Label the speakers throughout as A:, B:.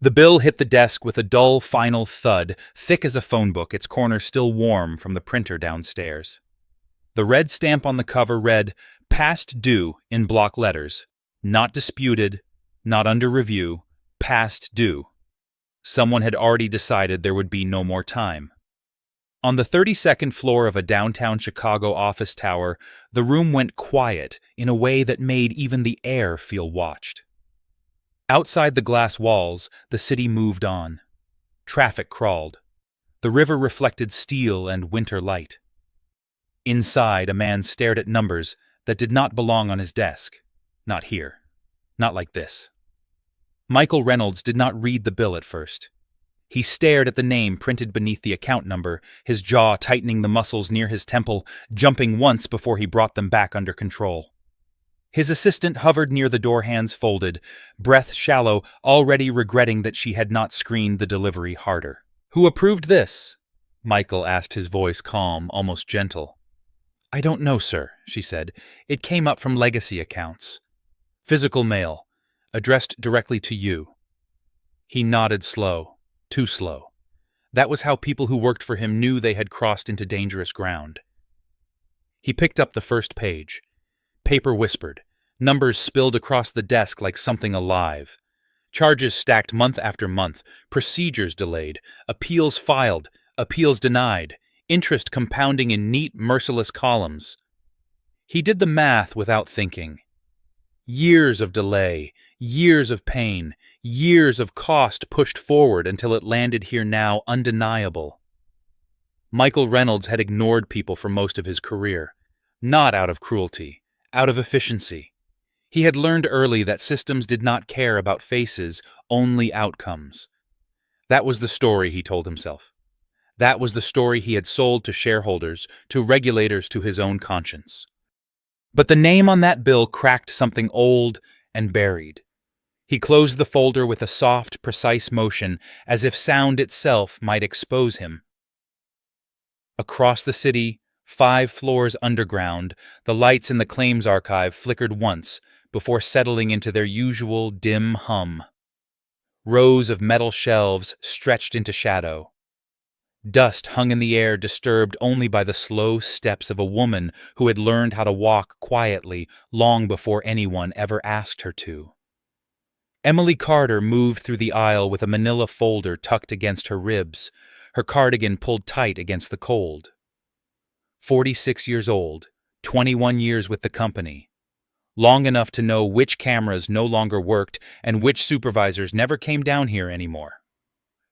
A: The bill hit the desk with a dull, final thud, thick as a phone book, its corner still warm from the printer downstairs. The red stamp on the cover read, "Past due," in block letters. Not disputed, not under review, past due. Someone had already decided there would be no more time. On the 32nd floor of a downtown Chicago office tower, the room went quiet in a way that made even the air feel watched. Outside the glass walls, the city moved on. Traffic crawled. The river reflected steel and winter light. Inside, a man stared at numbers that did not belong on his desk. Not here. Not like this. Michael Reynolds did not read the bill at first. He stared at the name printed beneath the account number, his jaw tightening, the muscles near his temple jumping once before he brought them back under control. His assistant hovered near the door, hands folded, breath shallow, already regretting that she had not screened the delivery harder. "Who approved this?" Michael asked, his voice calm, almost gentle. "I don't know, sir," she said. "It came up from legacy accounts. Physical mail, addressed directly to you." He nodded, slow, too slow. That was how people who worked for him knew they had crossed into dangerous ground. He picked up the first page. Paper whispered. Numbers spilled across the desk like something alive. Charges stacked month after month, procedures delayed, appeals filed, appeals denied, interest compounding in neat, merciless columns. He did the math without thinking. Years of delay, years of pain, years of cost pushed forward until it landed here now, undeniable. Michael Reynolds had ignored people for most of his career, not out of cruelty, out of efficiency. He had learned early that systems did not care about faces, only outcomes. That was the story, he told himself. That was the story he had sold to shareholders, to regulators, to his own conscience. But the name on that bill cracked something old and buried. He closed the folder with a soft, precise motion, as if sound itself might expose him. Across the city, 5 floors underground, the lights in the claims archive flickered once before settling into their usual dim hum. Rows of metal shelves stretched into shadow. Dust hung in the air, disturbed only by the slow steps of a woman who had learned how to walk quietly long before anyone ever asked her to. Emily Carter moved through the aisle with a manila folder tucked against her ribs, her cardigan pulled tight against the cold. 46 years old, 21 years with the company. Long enough to know which cameras no longer worked and which supervisors never came down here anymore.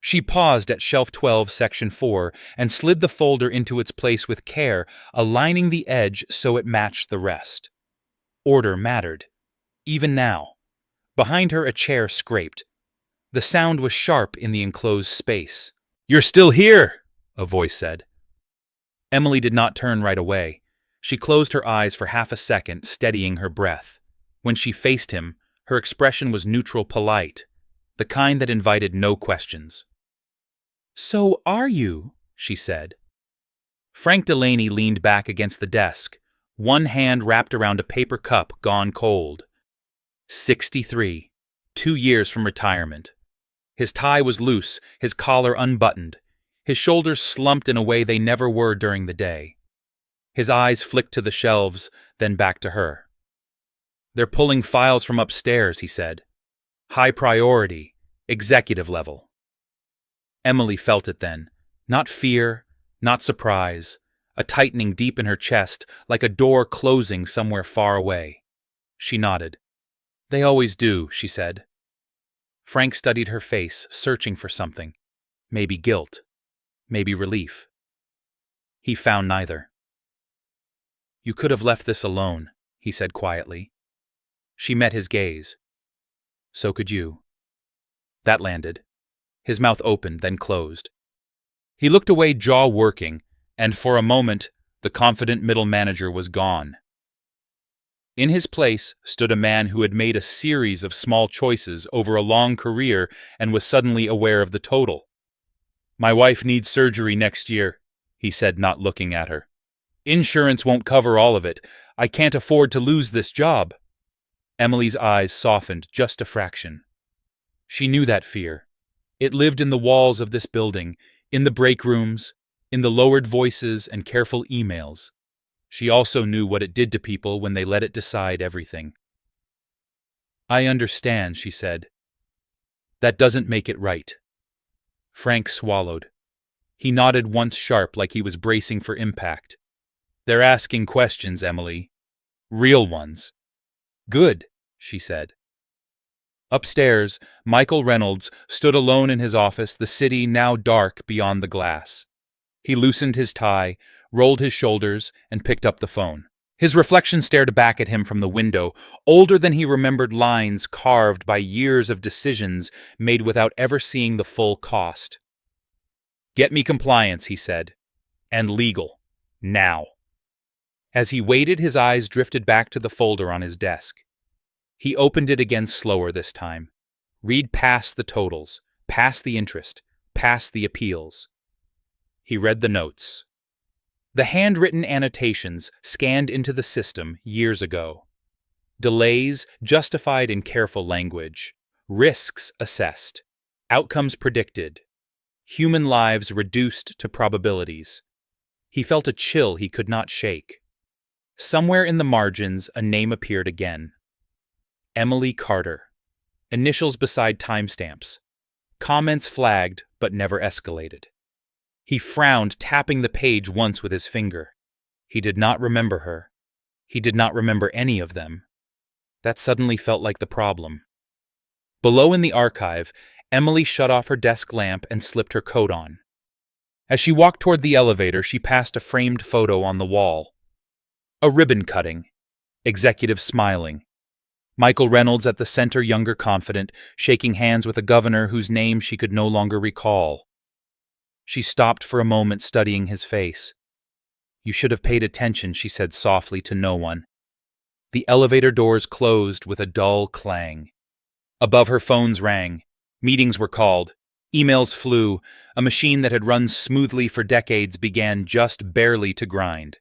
A: She paused at shelf 12, section 4, and slid the folder into its place with care, aligning the edge so it matched the rest. Order mattered. Even now. Behind her, a chair scraped. The sound was sharp in the enclosed space. "You're still here," a voice said. Emily did not turn right away. She closed her eyes for half a second, steadying her breath. When she faced him, her expression was neutral, polite, the kind that invited no questions. "So are you?" she said. Frank Delaney leaned back against the desk, one hand wrapped around a paper cup gone cold. 63, 2 years from retirement. His tie was loose, his collar unbuttoned. His shoulders slumped in a way they never were during the day. His eyes flicked to the shelves, then back to her. "They're pulling files from upstairs," he said. "High priority, executive level." Emily felt it then. Not fear, not surprise, a tightening deep in her chest, like a door closing somewhere far away. She nodded. "They always do," she said. Frank studied her face, searching for something. Maybe guilt. Maybe relief. He found neither. "You could have left this alone," he said quietly. She met his gaze. "So could you." That landed. His mouth opened, then closed. He looked away, jaw working, and for a moment, the confident middle manager was gone. In his place stood a man who had made a series of small choices over a long career and was suddenly aware of the total. "My wife needs surgery next year," he said, not looking at her. "Insurance won't cover all of it. I can't afford to lose this job." Emily's eyes softened just a fraction. She knew that fear, It lived in the walls of this building, in the break rooms, in the lowered voices and careful emails. She also knew what it did to people when they let it decide everything. "I understand," she said. "That doesn't make it right." Frank swallowed. He nodded once sharp like he was bracing for impact. "They're asking questions, Emily. Real ones." "Good," she said. Upstairs, Michael Reynolds stood alone in his office, the city now dark beyond the glass. He loosened his tie, rolled his shoulders, and picked up the phone. His reflection stared back at him from the window, older than he remembered, lines carved by years of decisions made without ever seeing the full cost. "Get me compliance," he said. "And legal. Now." As he waited, his eyes drifted back to the folder on his desk. He opened it again slower this time. Read past the totals, past the interest, past the appeals. He read the notes. The handwritten annotations scanned into the system years ago. Delays justified in careful language. Risks assessed. Outcomes predicted. Human lives reduced to probabilities. He felt a chill he could not shake. Somewhere in the margins, a name appeared again. Emily Carter. Initials beside timestamps. Comments flagged, but never escalated. He frowned, tapping the page once with his finger. He did not remember her. He did not remember any of them. That suddenly felt like the problem. Below in the archive, Emily shut off her desk lamp and slipped her coat on. As she walked toward the elevator, she passed a framed photo on the wall. A ribbon cutting. Executive smiling. Michael Reynolds at the center, younger, confident, shaking hands with a governor whose name she could no longer recall. She stopped for a moment, studying his face. "You should have paid attention," she said softly to no one. The elevator doors closed with a dull clang. Above her, phones rang. Meetings were called. Emails flew. A machine that had run smoothly for decades began just barely to grind.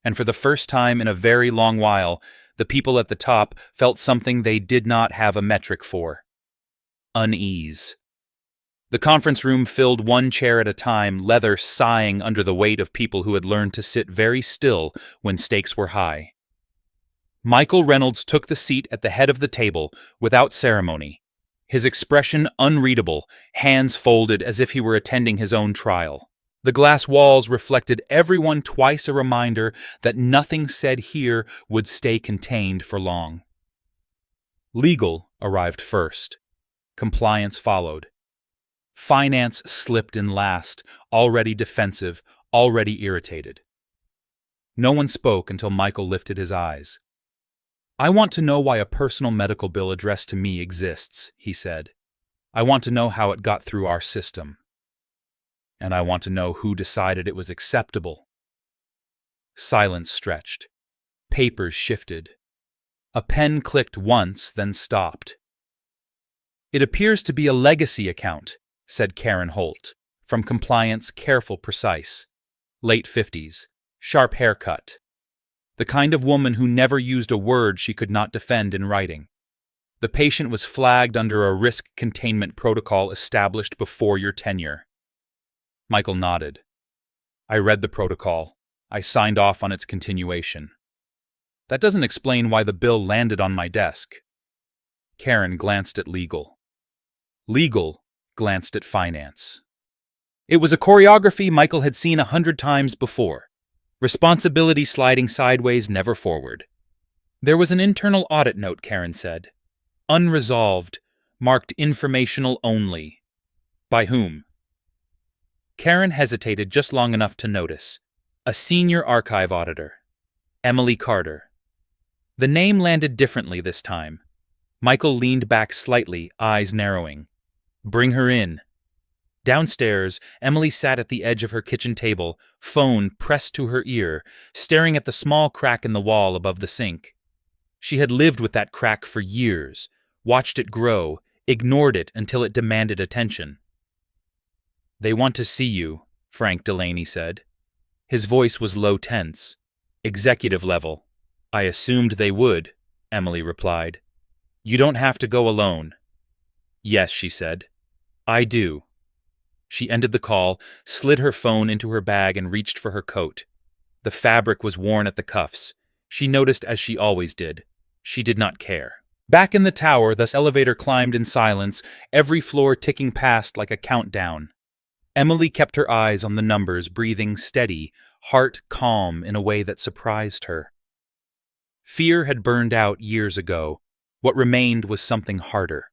A: And for the first time in a very long while, the people at the top felt something they did not have a metric for. Unease. The conference room filled one chair at a time, leather sighing under the weight of people who had learned to sit very still when stakes were high. Michael Reynolds took the seat at the head of the table without ceremony, his expression unreadable, hands folded as if he were attending his own trial. The glass walls reflected everyone twice a reminder that nothing said here would stay contained for long. Legal arrived first. Compliance followed. Finance slipped in last, already defensive, already irritated. No one spoke until Michael lifted his eyes. "I want to know why a personal medical bill addressed to me exists," he said. "I want to know how it got through our system. And I want to know who decided it was acceptable." Silence stretched. Papers shifted. A pen clicked once, then stopped. "It appears to be a legacy account," said Karen Holt, from compliance, careful, precise. Late 50s, sharp haircut. The kind of woman who never used a word she could not defend in writing. The patient was flagged under a risk containment protocol established before your tenure. Michael nodded. "I read the protocol. I signed off on its continuation. That doesn't explain why the bill landed on my desk." Karen glanced at legal. Legal glanced at finance. It was a choreography Michael had seen 100 times before. Responsibility sliding sideways, never forward. There was an internal audit note, Karen said. Unresolved, marked informational only. By whom? Karen hesitated just long enough to notice. A senior archive auditor. Emily Carter. The name landed differently this time. Michael leaned back slightly, eyes narrowing. "Bring her in." Downstairs, Emily sat at the edge of her kitchen table, phone pressed to her ear, staring at the small crack in the wall above the sink. She had lived with that crack for years, watched it grow, ignored it until it demanded attention. "They want to see you," Frank Delaney said. His voice was low tense. "Executive level." "I assumed they would," Emily replied. "You don't have to go alone." "Yes," she said. I do. She ended the call, slid her phone into her bag, and reached for her coat. The fabric was worn at the cuffs. She noticed as she always did. She did not care. Back in the tower, the elevator climbed in silence, every floor ticking past like a countdown. Emily kept her eyes on the numbers, breathing steady, heart calm in a way that surprised her. Fear had burned out years ago. What remained was something harder.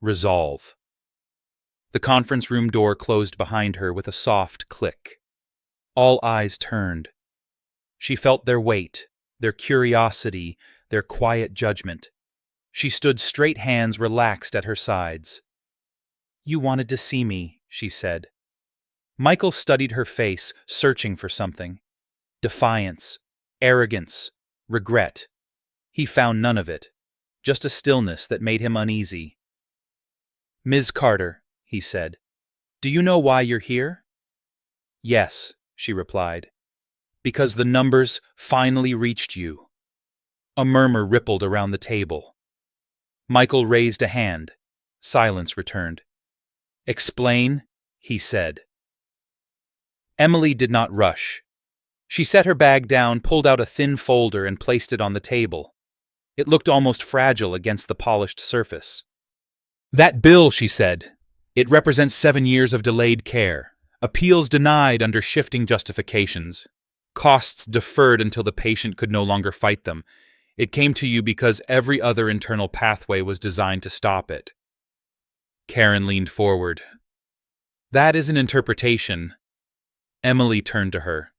A: Resolve. The conference room door closed behind her with a soft click. All eyes turned. She felt their weight, their curiosity, their quiet judgment. She stood straight, hands relaxed at her sides. "You wanted to see me," she said. Michael studied her face, searching for something. Defiance, arrogance, regret. He found none of it, just a stillness that made him uneasy. "Ms. Carter," he said, "do you know why you're here?" "Yes," she replied. "Because the numbers finally reached you." A murmur rippled around the table. Michael raised a hand. Silence returned. "Explain," he said. Emily did not rush. She set her bag down, pulled out a thin folder, and placed it on the table. It looked almost fragile against the polished surface. "That bill," she said. "It represents 7 years of delayed care. Appeals denied under shifting justifications. Costs deferred until the patient could no longer fight them. It came to you because every other internal pathway was designed to stop it." Karen leaned forward. "That is an interpretation." Emily turned to her.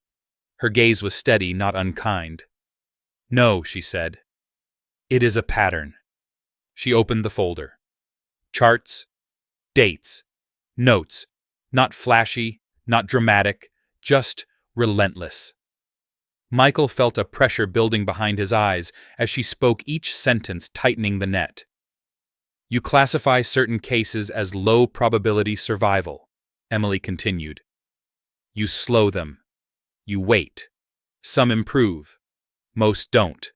A: Her gaze was steady, not unkind. "No," she said. "It is a pattern." She opened the folder. Charts, dates, notes, not flashy, not dramatic, just relentless. Michael felt a pressure building behind his eyes as she spoke, each sentence tightening the net. "You classify certain cases as low-probability survival," Emily continued. "You slow them. You wait. Some improve. Most don't.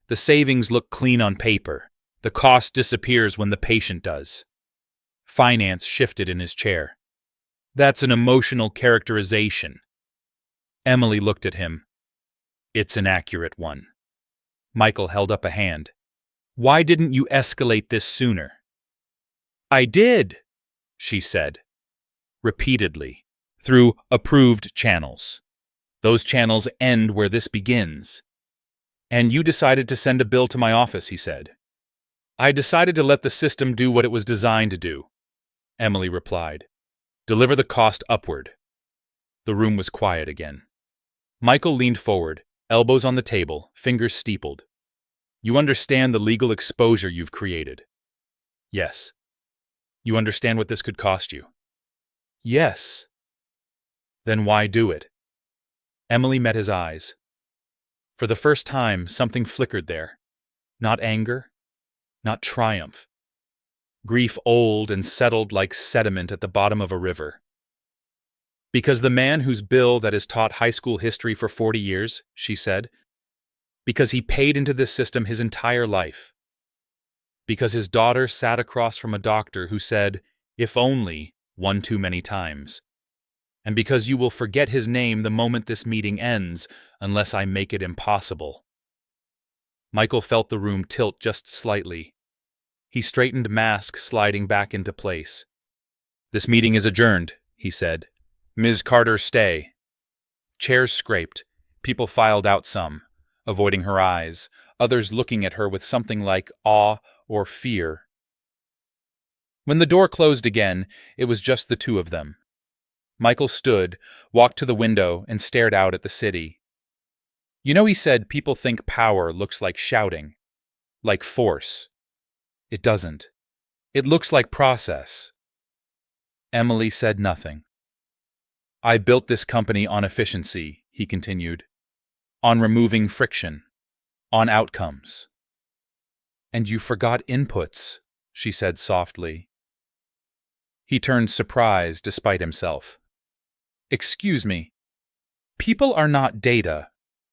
A: The savings look clean on paper. The cost disappears when the patient does." Finance shifted in his chair. "That's an emotional characterization." Emily looked at him. "It's an accurate one." Michael held up a hand. "Why didn't you escalate this sooner?" "I did," she said. "Repeatedly. Through approved channels. Those channels end where this begins." "And you decided to send a bill to my office," he said. "I decided to let the system do what it was designed to do," Emily replied. "Deliver the cost upward." The room was quiet again. Michael leaned forward, elbows on the table, fingers steepled. "You understand the legal exposure you've created?" "Yes." "You understand what this could cost you?" "Yes." "Then why do it?" Emily met his eyes. For the first time, something flickered there. Not anger, not triumph. Grief old and settled like sediment at the bottom of a river. "Because the man whose bill that has taught high school history for 40 years, she said. "Because he paid into this system his entire life. Because his daughter sat across from a doctor who said, 'If only,' one too many times. And because you will forget his name the moment this meeting ends, unless I make it impossible." Michael felt the room tilt just slightly. He straightened, mask sliding back into place. "This meeting is adjourned," he said. "Ms. Carter, stay." Chairs scraped. People filed out, some avoiding her eyes, others looking at her with something like awe or fear. When the door closed again, it was just the two of them. Michael stood, walked to the window, and stared out at the city. "You know," he said, "people think power looks like shouting, like force. It doesn't. It looks like process." Emily said nothing. "I built this company on efficiency," he continued, "on removing friction, on outcomes." "And you forgot inputs," she said softly. He turned surprised despite himself. "Excuse me. People are not data,"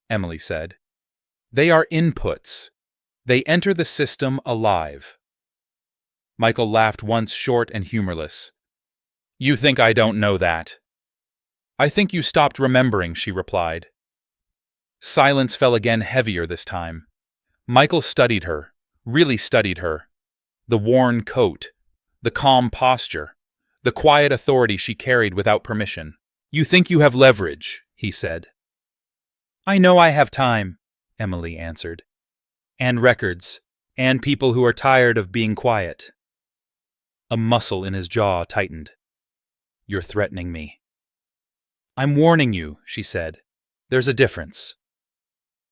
A: Emily said. "They are inputs. They enter the system alive." Michael laughed once, short and humorless. You think I don't know that? I think you stopped remembering, she replied. Silence fell again, heavier this time. Michael studied her, really studied her. The worn coat, the calm posture, the quiet authority she carried without permission. You think you have leverage, he said. I know I have time, Emily answered. And records, and people who are tired of being quiet. A muscle in his jaw tightened. You're threatening me. I'm warning you, she said. There's a difference.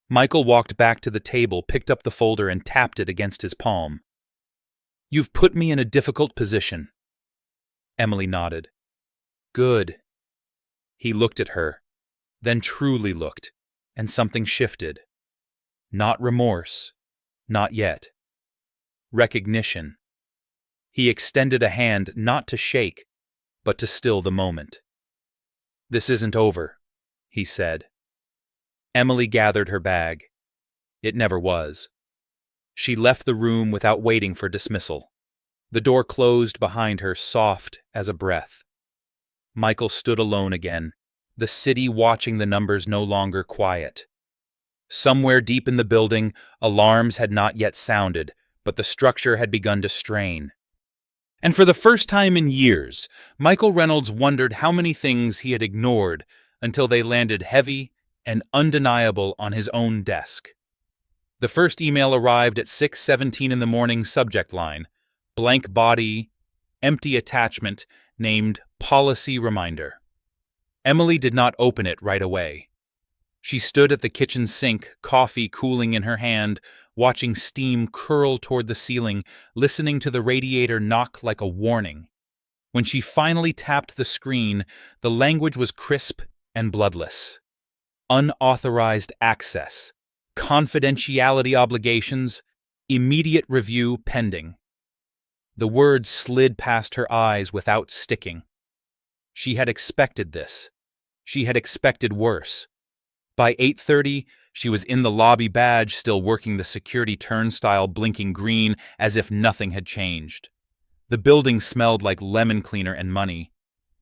A: Michael walked back to the table, picked up the folder, and tapped it against his palm. You've put me in a difficult position. Emily nodded. Good. He looked at her, then truly looked, and something shifted. Not remorse. Not yet. Recognition. He extended a hand not to shake, but to still the moment. This isn't over, he said. Emily gathered her bag. It never was. She left the room without waiting for dismissal. The door closed behind her, soft as a breath. Michael stood alone again, the city watching the numbers no longer quiet. Somewhere deep in the building, alarms had not yet sounded, but the structure had begun to strain. And for the first time in years, Michael Reynolds wondered how many things he had ignored until they landed heavy and undeniable on his own desk. The first email arrived at 6:17 in the morning, subject line, blank body, empty attachment, named Policy Reminder. Emily did not open it right away. She stood at the kitchen sink, coffee cooling in her hand, watching steam curl toward the ceiling, listening to the radiator knock like a warning. When she finally tapped the screen, the language was crisp and bloodless. Unauthorized access, confidentiality obligations, immediate review pending. The words slid past her eyes without sticking. She had expected this. She had expected worse. By 8:30, she was in the lobby, badge still working the security turnstile, blinking green as if nothing had changed. The building smelled like lemon cleaner and money.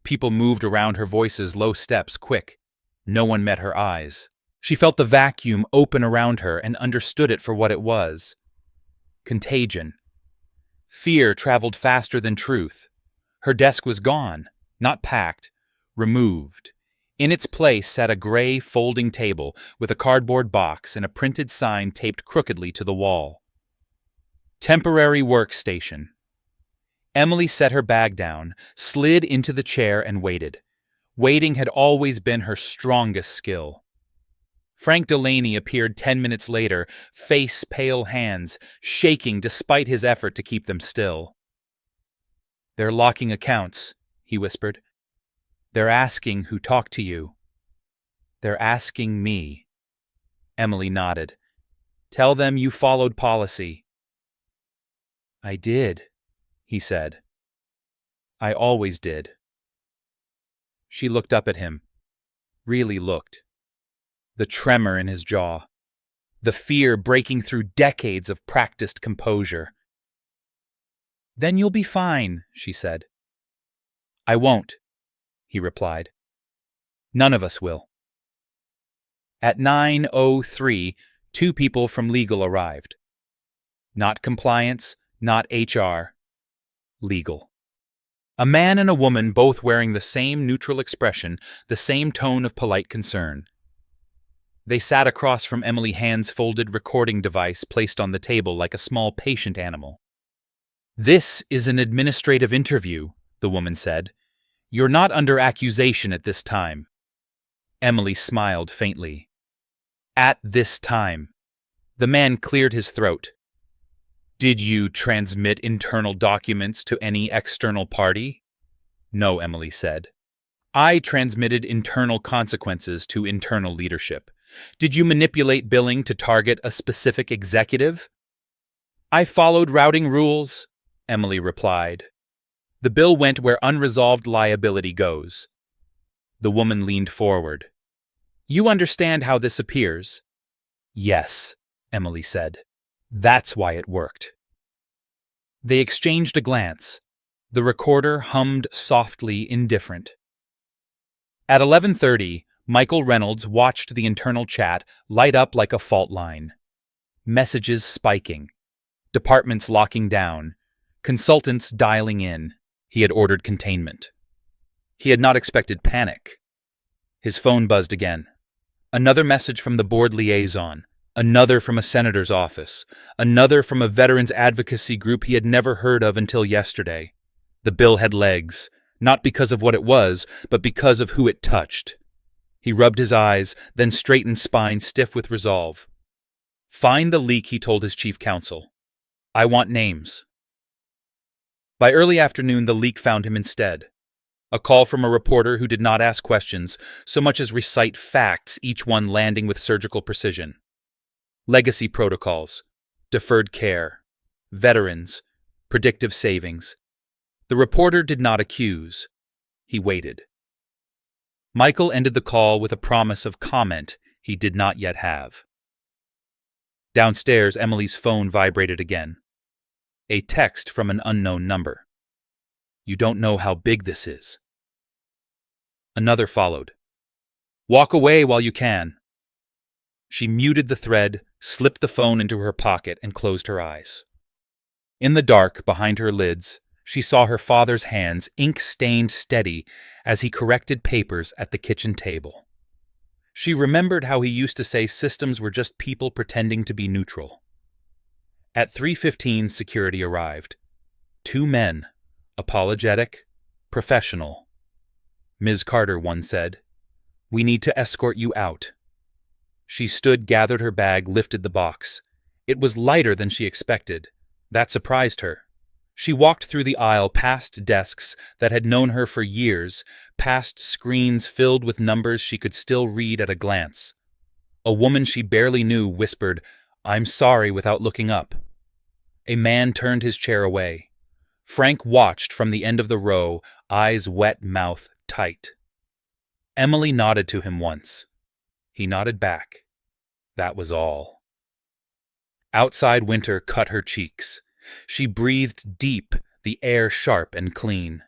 A: People moved around her, voices, low steps, quick. No one met her eyes. She felt the vacuum open around her and understood it for what it was. Contagion. Fear traveled faster than truth. Her desk was gone, not packed, removed. In its place sat a gray folding table with a cardboard box and a printed sign taped crookedly to the wall. Temporary workstation. Emily set her bag down, slid into the chair, and waited. Waiting had always been her strongest skill. Frank Delaney appeared 10 minutes later, face pale, hands shaking despite his effort to keep them still. They're locking accounts, he whispered. They're asking who talked to you. They're asking me. Emily nodded. Tell them you followed policy. I did, he said. I always did. She looked up at him. Really looked. The tremor in his jaw. The fear breaking through decades of practiced composure. Then you'll be fine, she said. I won't, he replied. None of us will. At 9:03, 2 people from legal arrived. Not compliance, not HR. Legal. A man and a woman, both wearing the same neutral expression, the same tone of polite concern. They sat across from Emily, hands folded, recording device placed on the table like a small patient animal. This is an administrative interview, the woman said. You're not under accusation at this time. Emily smiled faintly. At this time. The man cleared his throat. Did you transmit internal documents to any external party? No, Emily said. I transmitted internal consequences to internal leadership. Did you manipulate billing to target a specific executive? I followed routing rules, Emily replied. The bill went where unresolved liability goes. The woman leaned forward. You understand how this appears? Yes, Emily said. That's why it worked. They exchanged a glance. The recorder hummed softly, indifferent. At 11:30, Michael Reynolds watched the internal chat light up like a fault line. Messages spiking. Departments locking down. Consultants dialing in. He had ordered containment. He had not expected panic. His phone buzzed again. Another message from the board liaison. Another from a senator's office. Another from a veterans advocacy group he had never heard of until yesterday. The bill had legs, not because of what it was, but because of who it touched. He rubbed his eyes, then straightened spine stiff with resolve. Find the leak, he told his chief counsel. I want names. By early afternoon, the leak found him instead. A call from a reporter who did not ask questions, so much as recite facts, each one landing with surgical precision. Legacy protocols, deferred care, veterans, predictive savings. The reporter did not accuse. He waited. Michael ended the call with a promise of comment he did not yet have. Downstairs, Emily's phone vibrated again. A text from an unknown number. You don't know how big this is. Another followed. Walk away while you can. She muted the thread, slipped the phone into her pocket, and closed her eyes. In the dark, behind her lids, she saw her father's hands, ink-stained steady, as he corrected papers at the kitchen table. She remembered how he used to say systems were just people pretending to be neutral. At 3:15, security arrived. 2 men, apologetic, professional. Ms. Carter, one said, "We need to escort you out." She stood, gathered her bag, lifted the box. It was lighter than she expected. That surprised her. She walked through the aisle, past desks that had known her for years, past screens filled with numbers she could still read at a glance. A woman she barely knew whispered, "I'm sorry," without looking up. A man turned his chair away. Frank watched from the end of the row, eyes wet, mouth tight. Emily nodded to him once. He nodded back. That was all. Outside winter cut her cheeks. She breathed deep, the air sharp and clean.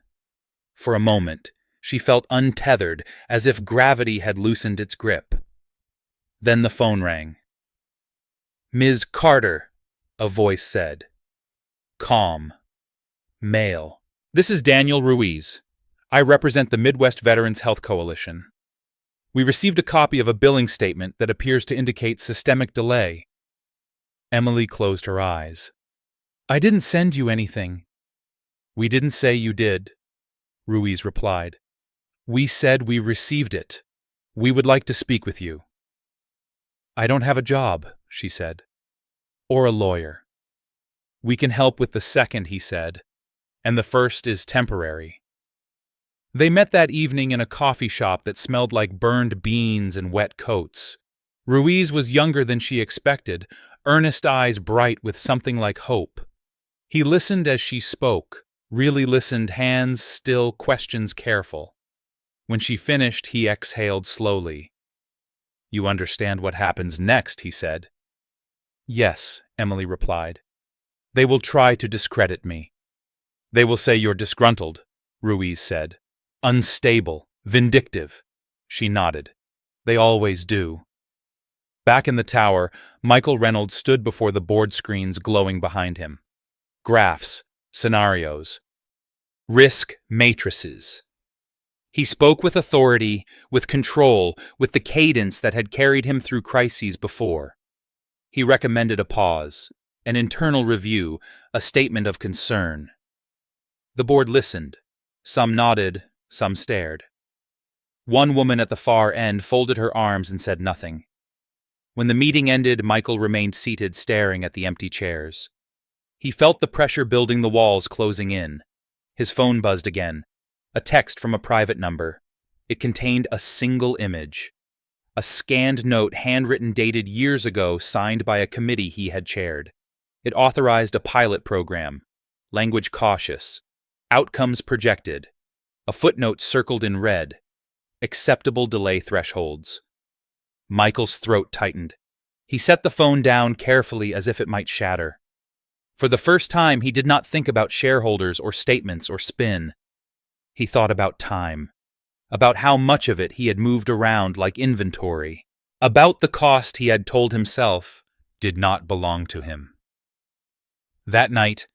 A: For a moment, she felt untethered, as if gravity had loosened its grip. Then the phone rang. "Ms. Carter," a voice said. Calm. Male. "This is Daniel Ruiz. I represent the Midwest Veterans Health Coalition. We received a copy of a billing statement that appears to indicate systemic delay." Emily closed her eyes. "I didn't send you anything." "We didn't say you did," Ruiz replied. "We said we received it. We would like to speak with you." "I don't have a job," she said. "Or a lawyer." "We can help with the second," he said, "and the first is temporary." They met that evening in a coffee shop that smelled like burned beans and wet coats. Ruiz was younger than she expected, earnest eyes bright with something like hope. He listened as she spoke, really listened, hands still, questions careful. When she finished, he exhaled slowly. "You understand what happens next," he said. "Yes," Emily replied. "They will try to discredit me." "They will say you're disgruntled," Ruiz said. "Unstable, vindictive." She nodded. "They always do." Back in the tower, Michael Reynolds stood before the board screens glowing behind him. Graphs, scenarios, risk matrices. He spoke with authority, with control, with the cadence that had carried him through crises before. He recommended a pause, an internal review, a statement of concern. The board listened. Some nodded, some stared. One woman at the far end folded her arms and said nothing. When the meeting ended, Michael remained seated, staring at the empty chairs. He felt the pressure building, the walls closing in. His phone buzzed again. A text from a private number. It contained a single image. A scanned note, handwritten, dated years ago, signed by a committee he had chaired. It authorized a pilot program. Language cautious. Outcomes projected. A footnote circled in red. Acceptable delay thresholds. Michael's throat tightened. He set the phone down carefully as if it might shatter. For the first time, he did not think about shareholders or statements or spin. He thought about time, about how much of it he had moved around like inventory, about the cost he had told himself did not belong to him. That night,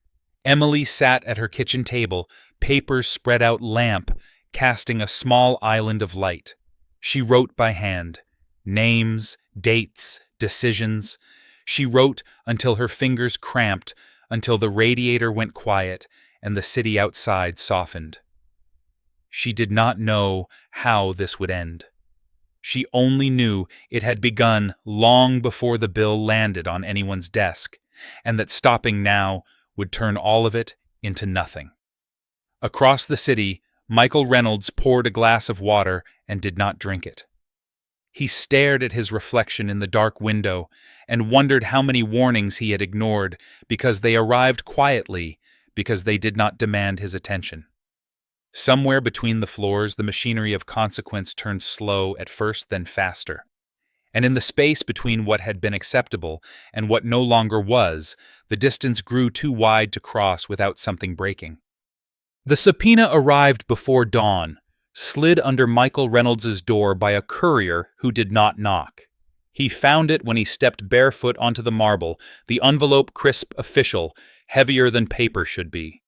A: Emily sat at her kitchen table, papers spread out lamp, casting a small island of light. She wrote by hand. Names, dates, decisions. She wrote until her fingers cramped, until the radiator went quiet and the city outside softened. She did not know how this would end. She only knew it had begun long before the bill landed on anyone's desk, and that stopping now would turn all of it into nothing. Across the city, Michael Reynolds poured a glass of water and did not drink it. He stared at his reflection in the dark window and wondered how many warnings he had ignored because they arrived quietly, because they did not demand his attention. Somewhere between the floors, the machinery of consequence turned slow at first, then faster. And in the space between what had been acceptable and what no longer was, the distance grew too wide to cross without something breaking. The subpoena arrived before dawn, slid under Michael Reynolds's door by a courier who did not knock. He found it when he stepped barefoot onto the marble, the envelope crisp, official, heavier than paper should be.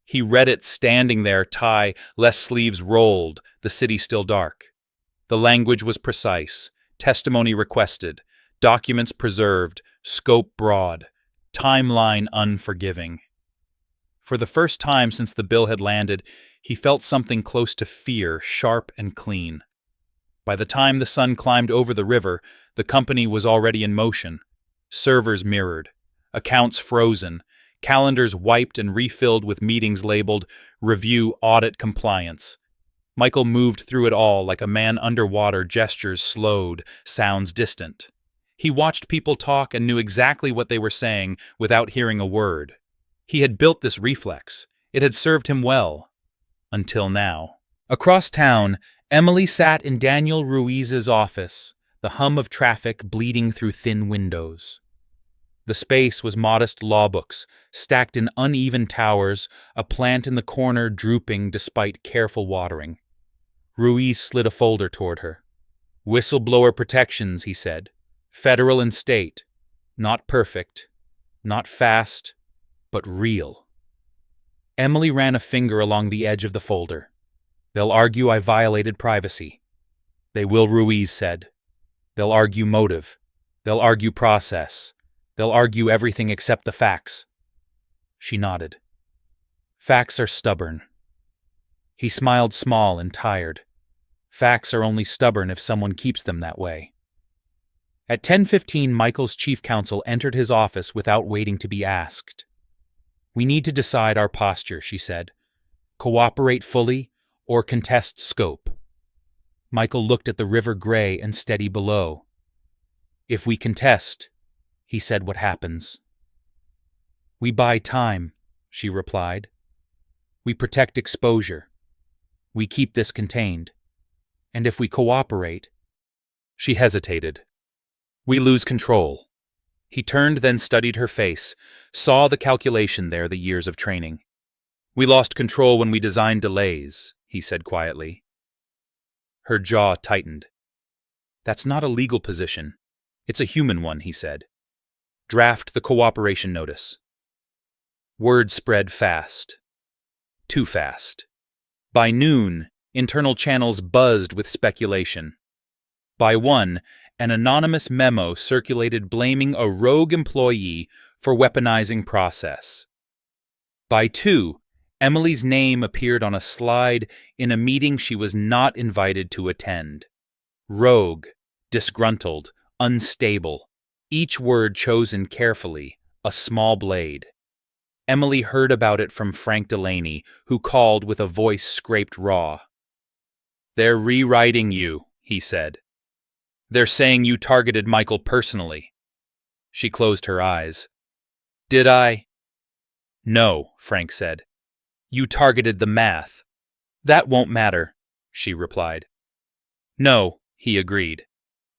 A: He read it standing there, tie, less sleeves rolled, the city still dark. The language was precise, testimony requested, documents preserved, scope broad, timeline unforgiving. For the first time since the bill had landed, he felt something close to fear, sharp and clean. By the time the sun climbed over the river, the company was already in motion. Servers mirrored, accounts frozen, calendars wiped and refilled with meetings labeled Review Audit Compliance. Michael moved through it all like a man underwater, gestures slowed, sounds distant. He watched people talk and knew exactly what they were saying without hearing a word. He had built this reflex. It had served him well. Until now. Across town, Emily sat in Daniel Ruiz's office, the hum of traffic bleeding through thin windows. The space was modest law books, stacked in uneven towers, a plant in the corner drooping despite careful watering. Ruiz slid a folder toward her. Whistleblower protections, he said. Federal and state. Not perfect. Not fast, but real. Emily ran a finger along the edge of the folder. They'll argue I violated privacy. They will, Ruiz said. They'll argue motive. They'll argue process. They'll argue everything except the facts. She nodded. Facts are stubborn. He smiled small and tired. Facts are only stubborn if someone keeps them that way. At 10:15, Michael's chief counsel entered his office without waiting to be asked. We need to decide our posture, she said. Cooperate fully or contest scope. Michael looked at the river gray and steady below. If we contest, he said, what happens? We buy time, she replied. We protect exposure. We keep this contained. And if we cooperate... She hesitated. We lose control. He turned, then studied her face, saw the calculation there, the years of training. We lost control when we designed delays, he said quietly. Her jaw tightened. That's not a legal position. It's a human one, he said. Draft the cooperation notice. Word spread fast. Too fast. By noon, internal channels buzzed with speculation. By 1, an anonymous memo circulated blaming a rogue employee for weaponizing process. By 2, Emily's name appeared on a slide in a meeting she was not invited to attend. Rogue, disgruntled, unstable. Each word chosen carefully, a small blade. Emily heard about it from Frank Delaney, who called with a voice scraped raw. They're rewriting you, he said. They're saying you targeted Michael personally. She closed her eyes. Did I? No, Frank said. You targeted the math. That won't matter, she replied. No, he agreed.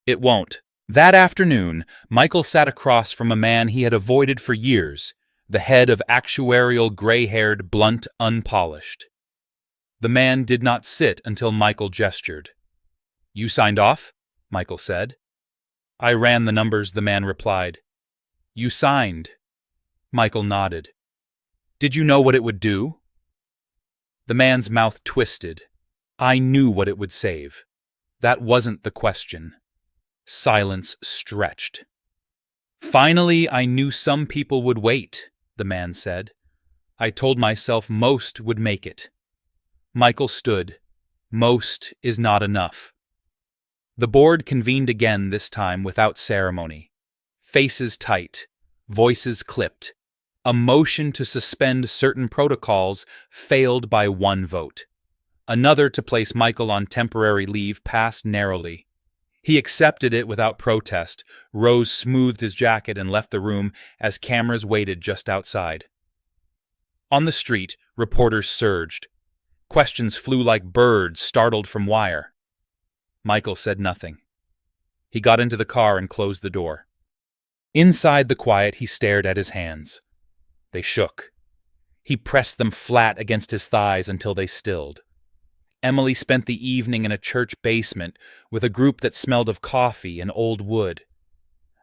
A: It won't. That afternoon, Michael sat across from a man he had avoided for years, the head of actuarial gray-haired, blunt, unpolished. The man did not sit until Michael gestured. "You signed off?" Michael said. "I ran the numbers," the man replied. "You signed?" Michael nodded. "Did you know what it would do?" The man's mouth twisted. "I knew what it would save. That wasn't the question." Silence stretched. "Finally, I knew some people would wait," the man said. "I told myself most would make it." Michael stood. Most is not enough. The board convened again, this time without ceremony. Faces tight, voices clipped. A motion to suspend certain protocols failed by one vote. Another to place Michael on temporary leave passed narrowly. He accepted it without protest. Rose smoothed his jacket and left the room as cameras waited just outside. On the street, reporters surged. Questions flew like birds startled from wire. Michael said nothing. He got into the car and closed the door. Inside the quiet, he stared at his hands. They shook. He pressed them flat against his thighs until they stilled. Emily spent the evening in a church basement with a group that smelled of coffee and old wood.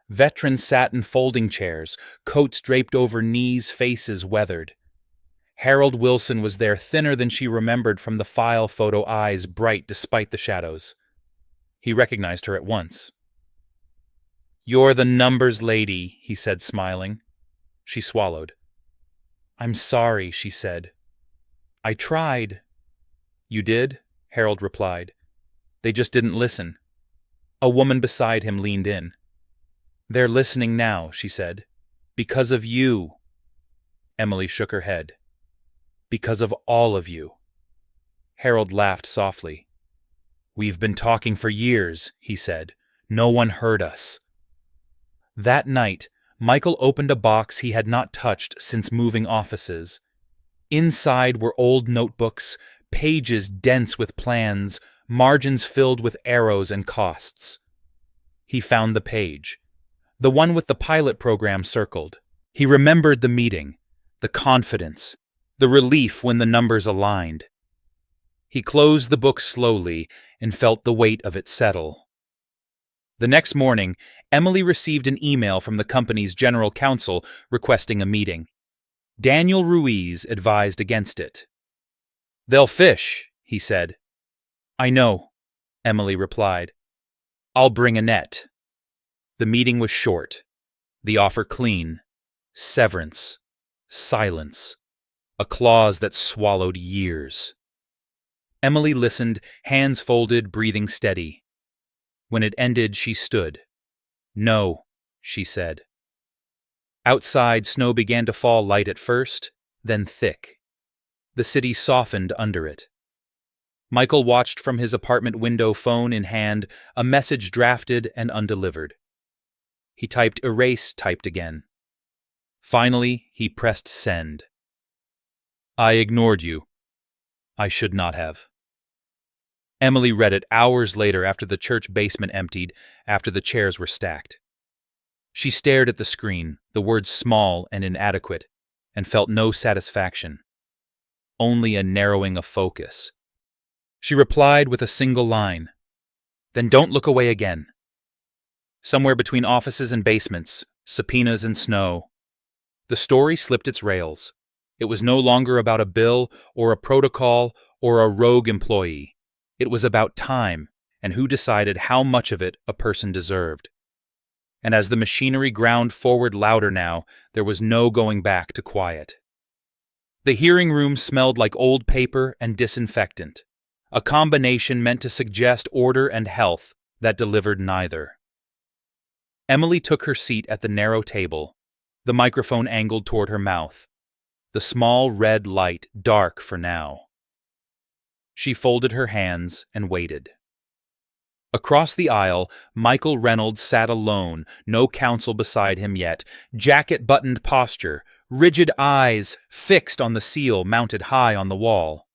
A: Veterans sat in folding chairs, coats draped over knees, faces weathered. Harold Wilson was there, thinner than she remembered from the file photo, eyes bright despite the shadows. He recognized her at once. "You're the numbers lady," he said, smiling. She swallowed. "I'm sorry," she said. "I tried." "You did?" Harold replied. "They just didn't listen." A woman beside him leaned in. "They're listening now," she said. "Because of you." Emily shook her head. "Because of all of you." Harold laughed softly. "We've been talking for years," he said. "No one heard us." That night, Michael opened a box he had not touched since moving offices. Inside were old notebooks, pages dense with plans, margins filled with arrows and costs. He found the page, the one with the pilot program circled. He remembered the meeting, the confidence, the relief when the numbers aligned. He closed the book slowly and felt the weight of it settle. The next morning, Emily received an email from the company's general counsel requesting a meeting. Daniel Ruiz advised against it. "They'll fish," he said. "I know," Emily replied. "I'll bring a net." The meeting was short, the offer clean. Severance, silence, a clause that swallowed years. Emily listened, hands folded, breathing steady. When it ended, she stood. "No," she said. Outside, snow began to fall light at first, then thick. The city softened under it. Michael watched from his apartment window, phone in hand, a message drafted and undelivered. He typed erase, typed again. Finally, he pressed send. "I ignored you. I should not have." Emily read it hours later after the church basement emptied, after the chairs were stacked. She stared at the screen, the words small and inadequate, and felt no satisfaction. Only a narrowing of focus. She replied with a single line. "Then don't look away again." Somewhere between offices and basements, subpoenas and snow, the story slipped its rails. It was no longer about a bill or a protocol or a rogue employee. It was about time and who decided how much of it a person deserved. And as the machinery ground forward louder now, there was no going back to quiet. The hearing room smelled like old paper and disinfectant, a combination meant to suggest order and health that delivered neither. Emily took her seat at the narrow table, the microphone angled toward her mouth, the small red light dark for now. She folded her hands and waited. Across the aisle, Michael Reynolds sat alone, no counsel beside him yet, jacket-buttoned posture, rigid eyes fixed on the seal mounted high on the wall.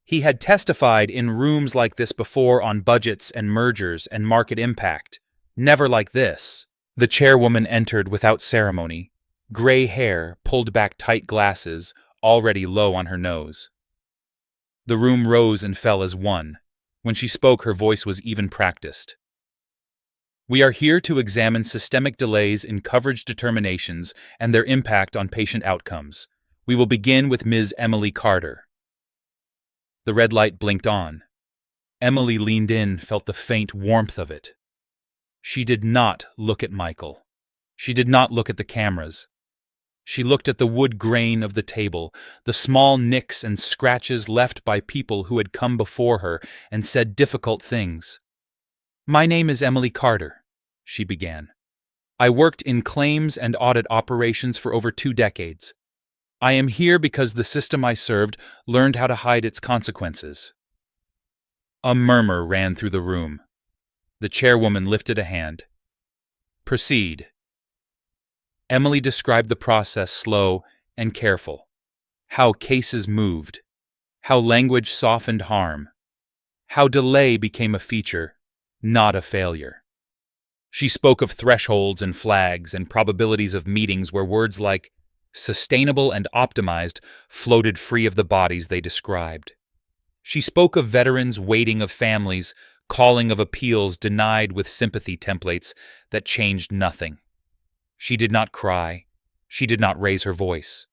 A: He had testified in rooms like this before on budgets and mergers and market impact. Never like this. The chairwoman entered without ceremony. Gray hair, pulled back tight glasses, already low on her nose. The room rose and fell as one. When she spoke, her voice was even practiced. We are here to examine systemic delays in coverage determinations and their impact on patient outcomes. We will begin with Ms. Emily Carter. The red light blinked on. Emily leaned in, felt the faint warmth of it. She did not look at Michael. She did not look at the cameras. She looked at the wood grain of the table, the small nicks and scratches left by people who had come before her and said difficult things. "My name is Emily Carter," she began. "I worked in claims and audit operations for over 2 decades. I am here because the system I served learned how to hide its consequences." A murmur ran through the room. The chairwoman lifted a hand. "Proceed." Emily described the process slow and careful. How cases moved. How language softened harm. How delay became a feature, not a failure. She spoke of thresholds and flags and probabilities of meetings where words like sustainable and optimized floated free of the bodies they described. She spoke of veterans waiting of families, calling of appeals denied with sympathy templates that changed nothing. She did not cry. She did not raise her voice.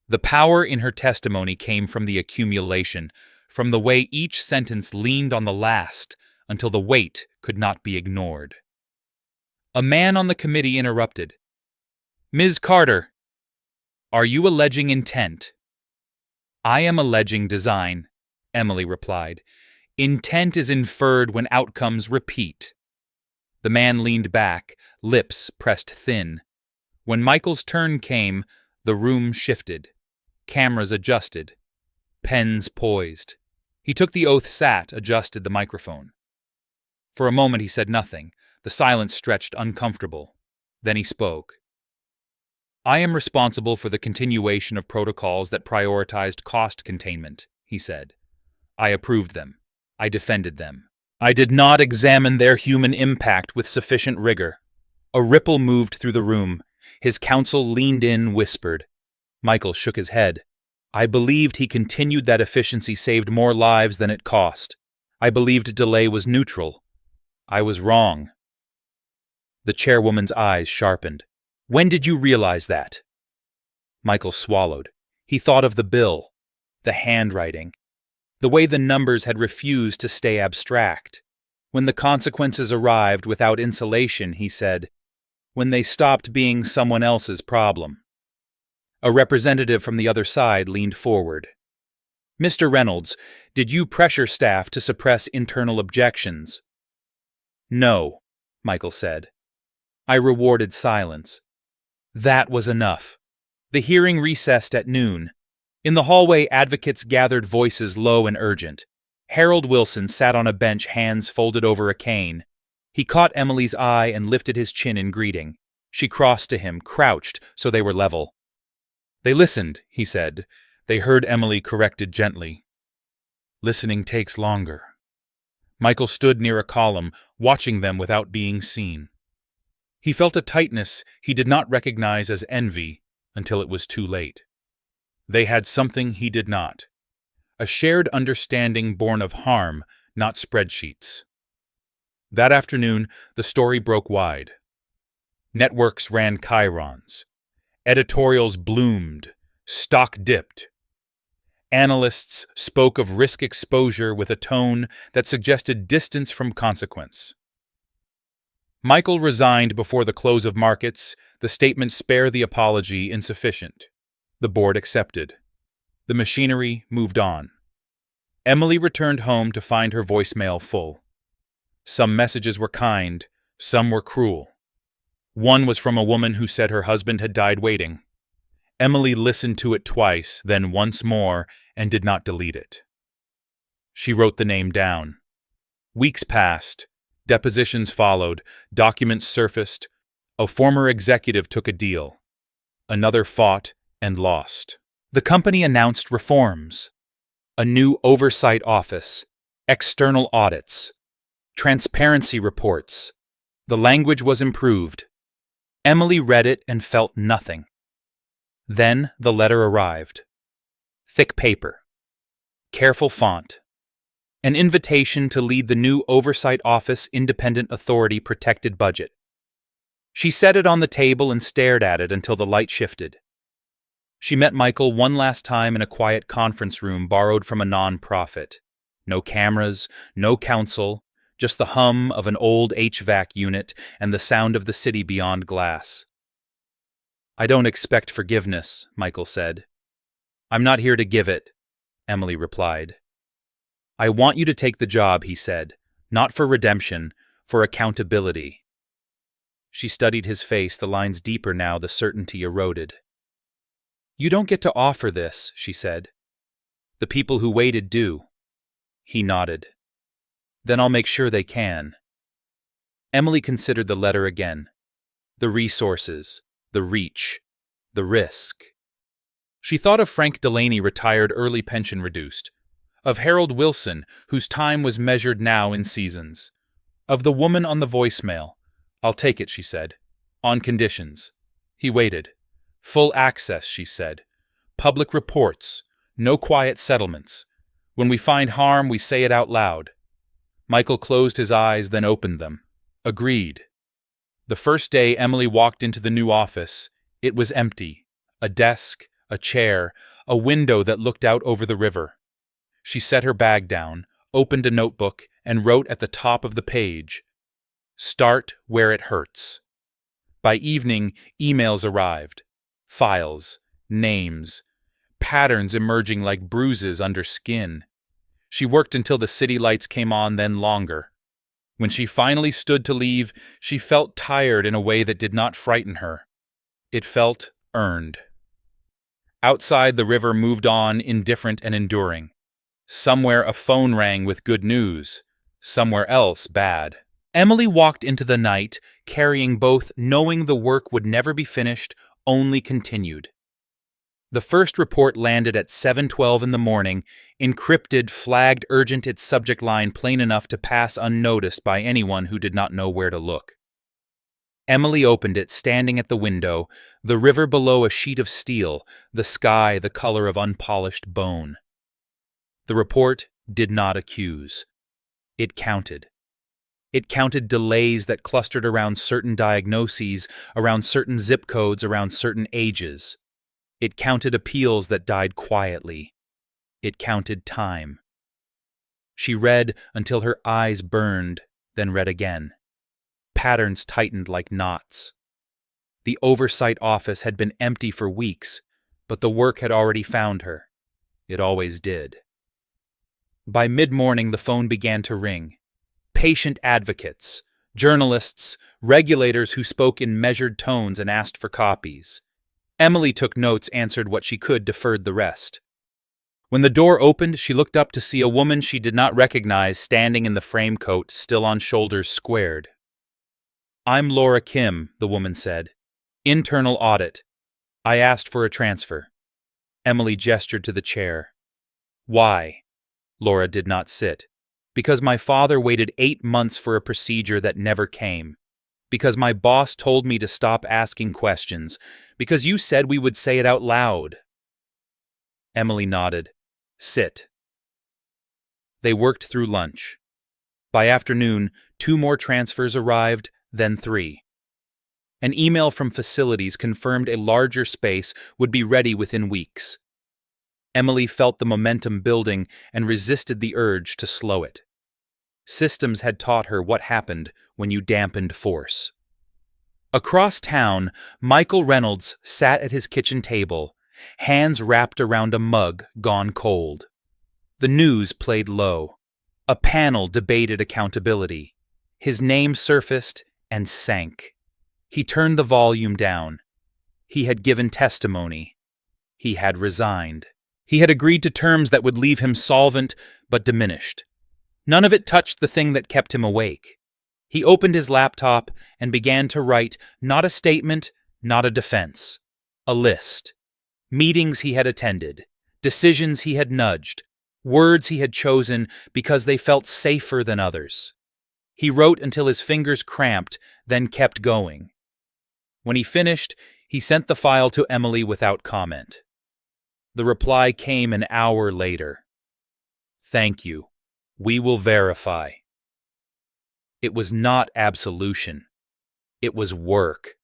A: The power in her testimony came from the accumulation, from the way each sentence leaned on the last until the weight could not be ignored. A man on the committee interrupted. "Ms. Carter, are you alleging intent?" "I am alleging design," Emily replied. "Intent is inferred when outcomes repeat." The man leaned back, lips pressed thin. When Michael's turn came, the room shifted. Cameras adjusted. Pens poised. He took the oath, sat, adjusted the microphone. For a moment he said nothing. The silence stretched uncomfortable. Then he spoke. "I am responsible for the continuation of protocols that prioritized cost containment," he said. "I approved them. I defended them. I did not examine their human impact with sufficient rigor." A ripple moved through the room. His counsel leaned in, whispered. Michael shook his head. "I believed he continued that efficiency saved more lives than it cost. I believed delay was neutral. I was wrong." The chairwoman's eyes sharpened. "When did you realize that?" Michael swallowed. He thought of the bill, the handwriting, the way the numbers had refused to stay abstract. When the consequences arrived without insulation, he said, when they stopped being someone else's problem. A representative from the other side leaned forward. "Mr. Reynolds, did you pressure staff to suppress internal objections?" "No," Michael said. "I rewarded silence." That was enough. The hearing recessed at noon. In the hallway, advocates gathered, voices low and urgent. Harold Wilson sat on a bench, hands folded over a cane. He caught Emily's eye and lifted his chin in greeting. She crossed to him, crouched so they were level. "They listened," he said. They heard, Emily corrected gently. "Listening takes longer." Michael stood near a column, watching them without being seen. He felt a tightness he did not recognize as envy until it was too late. They had something he did not. A shared understanding born of harm, not spreadsheets. That afternoon, the story broke wide. Networks ran chyrons. Editorials bloomed. Stock dipped. Analysts spoke of risk exposure with a tone that suggested distance from consequence. Michael resigned before the close of markets, the statement "spare the apology" insufficient. The board accepted. The machinery moved on. Emily returned home to find her voicemail full. Some messages were kind, some were cruel. One was from a woman who said her husband had died waiting. Emily listened to it twice, then once more, and did not delete it. She wrote the name down. Weeks passed. Depositions followed. Documents surfaced. A former executive took a deal. Another fought and lost. The company announced reforms. A new oversight office. External audits. Transparency reports. The language was improved. Emily read it and felt nothing. Then the letter arrived. Thick paper. Careful font. An invitation to lead the new Oversight Office Independent Authority Protected Budget. She set it on the table and stared at it until the light shifted. She met Michael one last time in a quiet conference room borrowed from a non-profit. No cameras, no counsel, just the hum of an old HVAC unit and the sound of the city beyond glass. "I don't expect forgiveness," Michael said. "I'm not here to give it," Emily replied. "I want you to take the job," he said, "not for redemption, for accountability." She studied his face, the lines deeper now, the certainty eroded. "You don't get to offer this," she said. "The people who waited do." He nodded. "Then I'll make sure they can." Emily considered the letter again. The resources, the reach, the risk. She thought of Frank Delaney, retired, early pension reduced. Of Harold Wilson, whose time was measured now in seasons. Of the woman on the voicemail. "I'll take it," she said. "On conditions." He waited. "Full access," she said. "Public reports. No quiet settlements. When we find harm, we say it out loud." Michael closed his eyes, then opened them. Agreed. The first day Emily walked into the new office, it was empty. A desk, a chair, a window that looked out over the river. She set her bag down, opened a notebook, and wrote at the top of the page, "Start where it hurts." By evening, emails arrived. Files, names, patterns emerging like bruises under skin. She worked until the city lights came on, then longer. When she finally stood to leave, she felt tired in a way that did not frighten her. It felt earned. Outside, the river moved on, indifferent and enduring. Somewhere a phone rang with good news, somewhere else bad. Emily walked into the night, carrying both, knowing the work would never be finished, only continued. The first report landed at 7:12 in the morning, encrypted, flagged urgent, its subject line plain enough to pass unnoticed by anyone who did not know where to look. Emily opened it, standing at the window, the river below a sheet of steel, the sky the color of unpolished bone. The report did not accuse. It counted. It counted delays that clustered around certain diagnoses, around certain zip codes, around certain ages. It counted appeals that died quietly. It counted time. She read until her eyes burned, then read again. Patterns tightened like knots. The oversight office had been empty for weeks, but the work had already found her. It always did. By mid-morning, the phone began to ring. Patient advocates, journalists, regulators who spoke in measured tones and asked for copies. Emily took notes, answered what she could, deferred the rest. When the door opened, she looked up to see a woman she did not recognize standing in the frame coat, still on shoulders squared. "I'm Laura Kim," the woman said. "Internal audit. I asked for a transfer." Emily gestured to the chair. "Why?" Laura did not sit. "Because my father waited 8 months for a procedure that never came. Because my boss told me to stop asking questions. Because you said we would say it out loud." Emily nodded. "Sit." They worked through lunch. By afternoon, 2 more transfers arrived, then 3. An email from facilities confirmed a larger space would be ready within weeks. Emily felt the momentum building and resisted the urge to slow it. Systems had taught her what happened when you dampened force. Across town, Michael Reynolds sat at his kitchen table, hands wrapped around a mug gone cold. The news played low. A panel debated accountability. His name surfaced and sank. He turned the volume down. He had given testimony. He had resigned. He had agreed to terms that would leave him solvent but diminished. None of it touched the thing that kept him awake. He opened his laptop and began to write not a statement, not a defense. A list. Meetings he had attended. Decisions he had nudged. Words he had chosen because they felt safer than others. He wrote until his fingers cramped, then kept going. When he finished, he sent the file to Emily without comment. The reply came an hour later. "Thank you. We will verify." It was not absolution. It was work.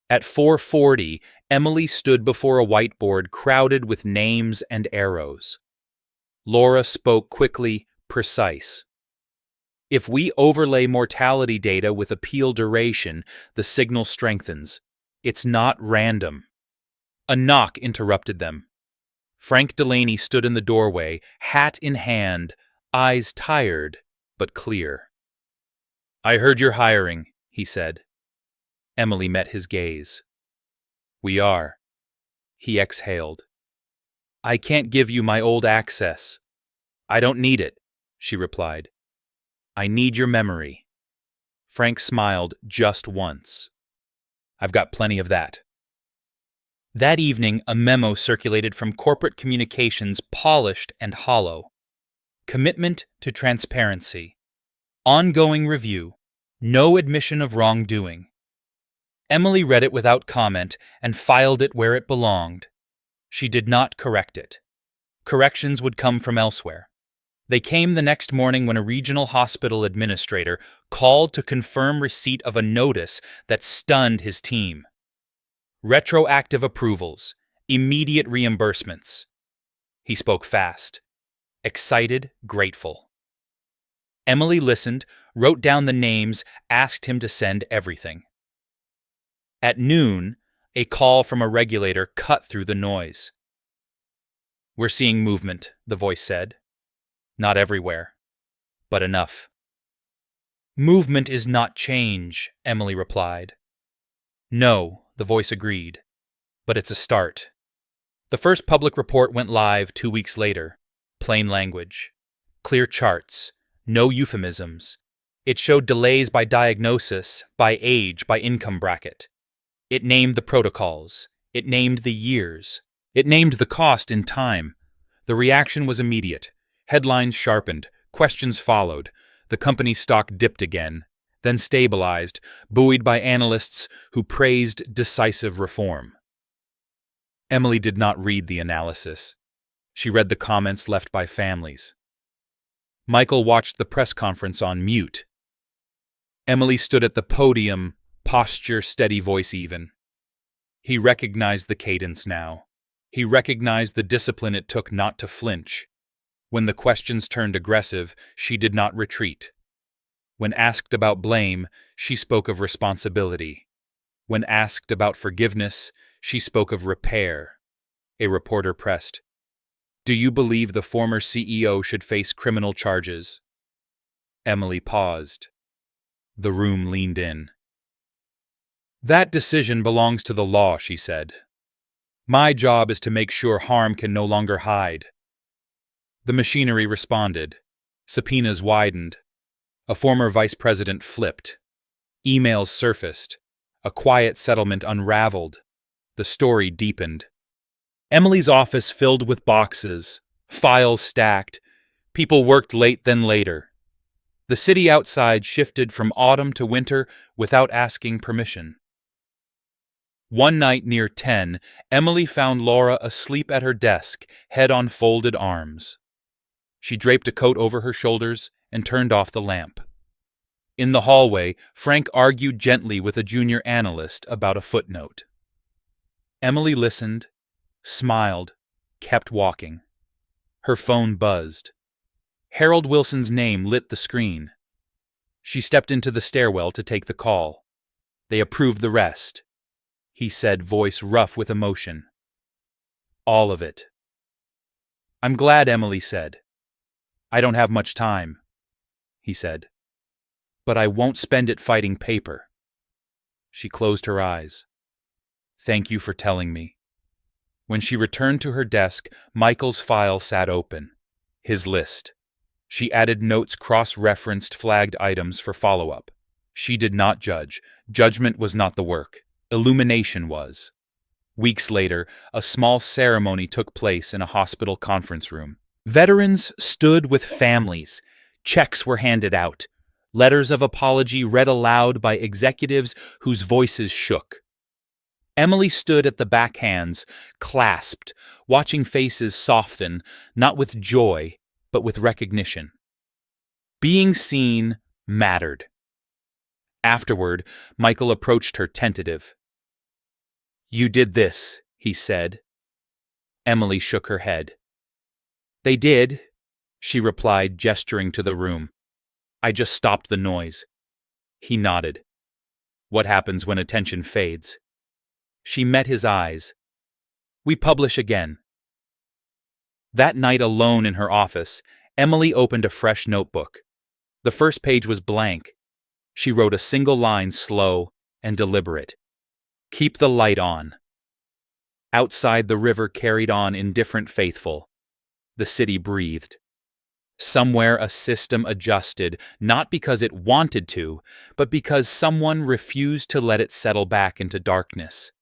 A: At 4:40, Emily stood before a whiteboard crowded with names and arrows. Laura spoke quickly, precise. "If we overlay mortality data with appeal duration, the signal strengthens. It's not random." A knock interrupted them. Frank Delaney stood in the doorway, hat in hand, eyes tired but clear. "I heard you're hiring," he said. Emily met his gaze. "We are." He exhaled. "I can't give you my old access." "I don't need it," she replied. "I need your memory." Frank smiled just once. "I've got plenty of that." That evening, a memo circulated from corporate communications, polished and hollow. Commitment to transparency. Ongoing review. No admission of wrongdoing. Emily read it without comment and filed it where it belonged. She did not correct it. Corrections would come from elsewhere. They came the next morning when a regional hospital administrator called to confirm receipt of a notice that stunned his team. Retroactive approvals, immediate reimbursements. He spoke fast, excited, grateful. Emily listened, wrote down the names, asked him to send everything. At noon, a call from a regulator cut through the noise. "We're seeing movement," the voice said. "Not everywhere, but enough." "Movement is not change," Emily replied. "No," the voice agreed, "but it's a start." The first public report went live 2 weeks later. Plain language. Clear charts. No euphemisms. It showed delays by diagnosis, by age, by income bracket. It named the protocols. It named the years. It named the cost in time. The reaction was immediate. Headlines sharpened. Questions followed. The company's stock dipped again, then stabilized, buoyed by analysts who praised decisive reform. Emily did not read the analysis. She read the comments left by families. Michael watched the press conference on mute. Emily stood at the podium, posture steady, voice even. He recognized the cadence now. He recognized the discipline it took not to flinch. When the questions turned aggressive, she did not retreat. When asked about blame, she spoke of responsibility. When asked about forgiveness, she spoke of repair. A reporter pressed, "Do you believe the former CEO should face criminal charges?" Emily paused. The room leaned in. "That decision belongs to the law," she said. "My job is to make sure harm can no longer hide." The machinery responded. Subpoenas widened. A former vice president flipped. Emails surfaced. A quiet settlement unraveled. The story deepened. Emily's office filled with boxes, files stacked. People worked late then later. The city outside shifted from autumn to winter without asking permission. One night near 10, Emily found Laura asleep at her desk, head on folded arms. She draped a coat over her shoulders and turned off the lamp. In the hallway, Frank argued gently with a junior analyst about a footnote. Emily listened, smiled, kept walking. Her phone buzzed. Harold Wilson's name lit the screen. She stepped into the stairwell to take the call. "They approved the rest," he said, voice rough with emotion. "All of it." "I'm glad," Emily said. "I don't have much time," he said. "But I won't spend it fighting paper." She closed her eyes. "Thank you for telling me." When she returned to her desk, Michael's file sat open. His list. She added notes, cross-referenced, flagged items for follow-up. She did not judge. Judgment was not the work. Illumination was. Weeks later, a small ceremony took place in a hospital conference room. Veterans stood with families. Checks were handed out. Letters of apology read aloud by executives whose voices shook. Emily stood at the backhands, clasped, watching faces soften, not with joy, but with recognition. Being seen mattered. Afterward, Michael approached her tentative. "You did this," he said. Emily shook her head. "They did," she replied, gesturing to the room. "I just stopped the noise." He nodded. "What happens when attention fades?" She met his eyes. "We publish again." That night alone in her office, Emily opened a fresh notebook. The first page was blank. She wrote a single line, slow and deliberate. "Keep the light on." Outside, the river carried on indifferent, faithful. The city breathed. Somewhere a system adjusted, not because it wanted to, but because someone refused to let it settle back into darkness.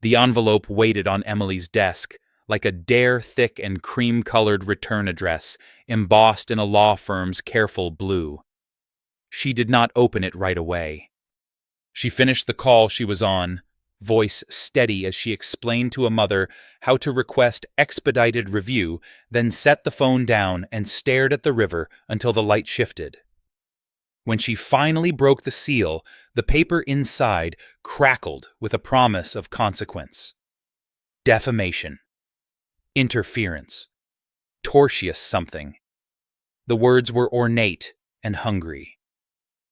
A: The envelope waited on Emily's desk, like a dare thick and cream-colored return address, embossed in a law firm's careful blue. She did not open it right away. She finished the call she was on, voice steady as she explained to a mother how to request expedited review, then set the phone down and stared at the river until the light shifted. When she finally broke the seal, the paper inside crackled with a promise of consequence. Defamation. Interference. Tortious something. The words were ornate and hungry.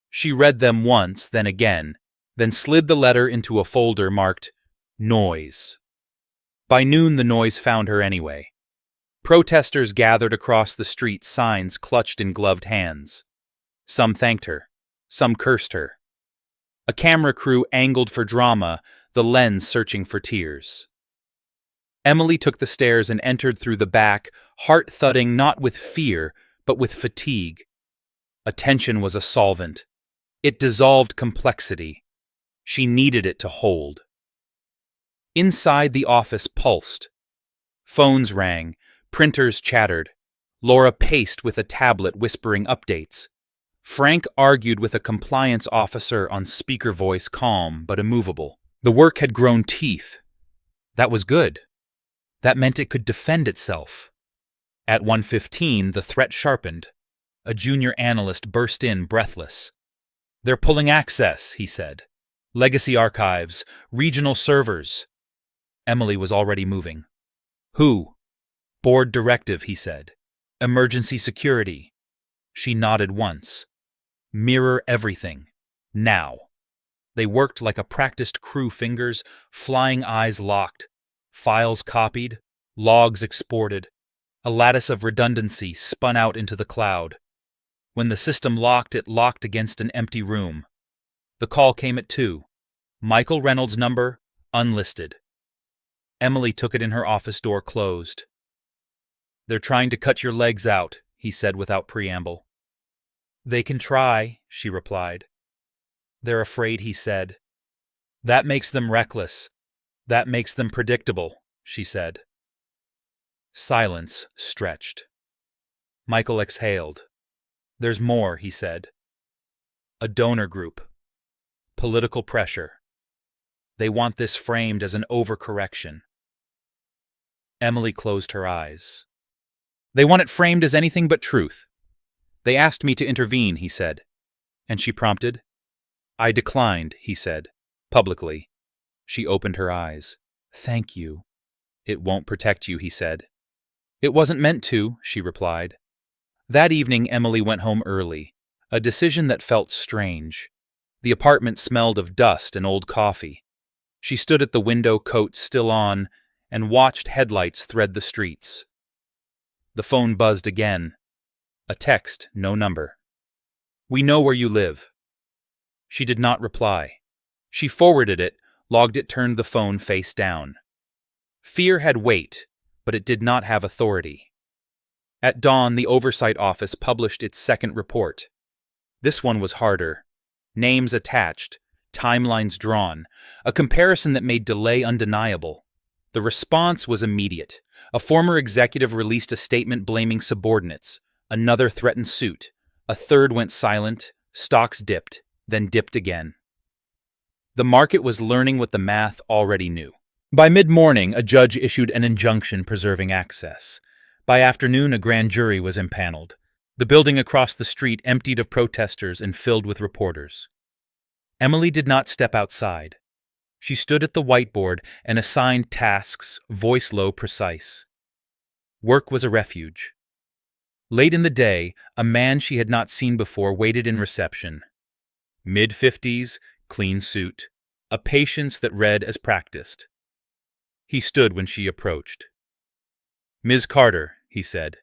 A: She read them once, then again, then slid the letter into a folder marked Noise. By noon, the noise found her anyway. Protesters gathered across the street, signs clutched in gloved hands. Some thanked her. Some cursed her. A camera crew angled for drama, the lens searching for tears. Emily took the stairs and entered through the back, heart thudding not with fear, but with fatigue. Attention was a solvent. It dissolved complexity. She needed it to hold. Inside, the office pulsed. Phones rang. Printers chattered. Laura paced with a tablet whispering updates. Frank argued with a compliance officer on speaker voice, calm but immovable. The work had grown teeth. That was good. That meant it could defend itself. At 1:15, the threat sharpened. A junior analyst burst in, breathless. "They're pulling access," he said. "Legacy archives, regional servers." Emily was already moving. "Who?" "Board directive," he said. "Emergency security." She nodded once. "Mirror everything. Now." They worked like a practiced crew, fingers, flying eyes locked. Files copied, logs exported. A lattice of redundancy spun out into the cloud. When the system locked, it locked against an empty room. The call came at 2. Michael Reynolds' number, unlisted. Emily took it in, her office door closed. "They're trying to cut your legs out," he said without preamble. "They can try," she replied. "They're afraid," he said. "That makes them reckless. That makes them predictable," she said. Silence stretched. Michael exhaled. "There's more," he said. "A donor group. Political pressure. They want this framed as an overcorrection." Emily closed her eyes. "They want it framed as anything but truth. They asked me to intervene," he said. And she prompted. "I declined," he said, publicly. She opened her eyes. "Thank you." "It won't protect you," he said. "It wasn't meant to," she replied. That evening, Emily went home early, a decision that felt strange. The apartment smelled of dust and old coffee. She stood at the window, coat still on, and watched headlights thread the streets. The phone buzzed again. A text, no number. "We know where you live." She did not reply. She forwarded it, logged it, turned the phone face down. Fear had weight, but it did not have authority. At dawn, the Oversight Office published its second report. This one was harder. Names attached, timelines drawn, a comparison that made delay undeniable. The response was immediate. A former executive released a statement blaming subordinates. Another threatened suit. A third went silent. Stocks dipped, then dipped again. The market was learning what the math already knew. By mid-morning, a judge issued an injunction preserving access. By afternoon, a grand jury was impaneled. The building across the street emptied of protesters and filled with reporters. Emily did not step outside. She stood at the whiteboard and assigned tasks, voice low, precise. Work was a refuge. Late in the day, a man she had not seen before waited in reception. Mid-50s, clean suit, a patience that read as practiced. He stood when she approached. "Ms. Carter," he said,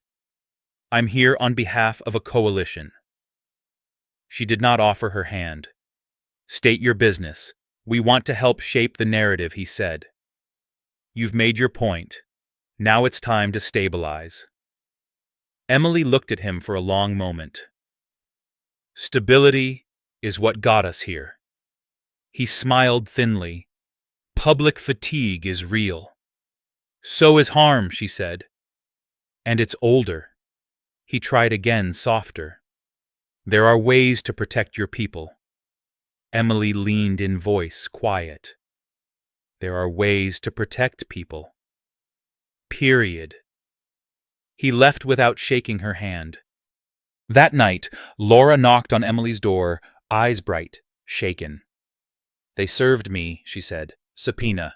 A: "I'm here on behalf of a coalition." She did not offer her hand. "State your business. We want to help shape the narrative," he said. "You've made your point. Now it's time to stabilize." Emily looked at him for a long moment. "Stability is what got us here." He smiled thinly. "Public fatigue is real." "So is harm," she said. "And it's older." He tried again, softer. "There are ways to protect your people." Emily leaned in, voice quiet. "There are ways to protect people. Period." He left without shaking her hand. That night, Laura knocked on Emily's door, eyes bright, shaken. "They served me," she said. "Subpoena."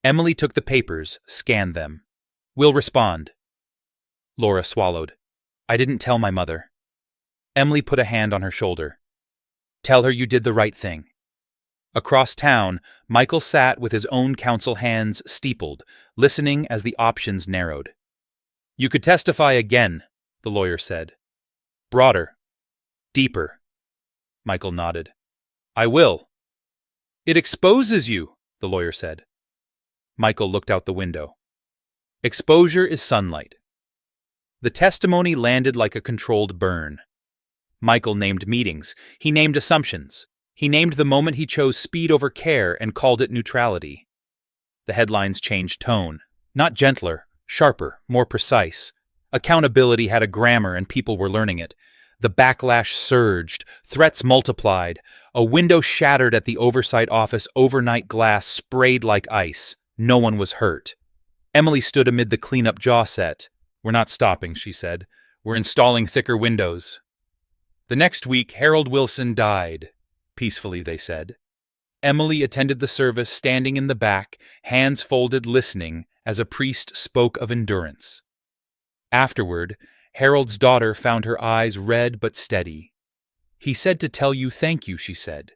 A: Emily took the papers, scanned them. "We'll respond." Laura swallowed. "I didn't tell my mother." Emily put a hand on her shoulder. "Tell her you did the right thing." Across town, Michael sat with his own counsel hands steepled, listening as the options narrowed. "You could testify again," the lawyer said. "Broader. Deeper." Michael nodded. "I will." "It exposes you," the lawyer said. Michael looked out the window. "Exposure is sunlight." The testimony landed like a controlled burn. Michael named meetings. He named assumptions. He named the moment he chose speed over care and called it neutrality. The headlines changed tone. Not gentler, sharper, more precise. Accountability had a grammar and people were learning it. The backlash surged, threats multiplied. A window shattered at the oversight office, overnight glass sprayed like ice. No one was hurt. Emily stood amid the cleanup jaw set. "We're not stopping," she said. "We're installing thicker windows." The next week, Harold Wilson died. Peacefully, they said. Emily attended the service standing in the back, hands folded, listening, as a priest spoke of endurance. Afterward, Harold's daughter found her eyes red but steady. "He said to tell you thank you," she said.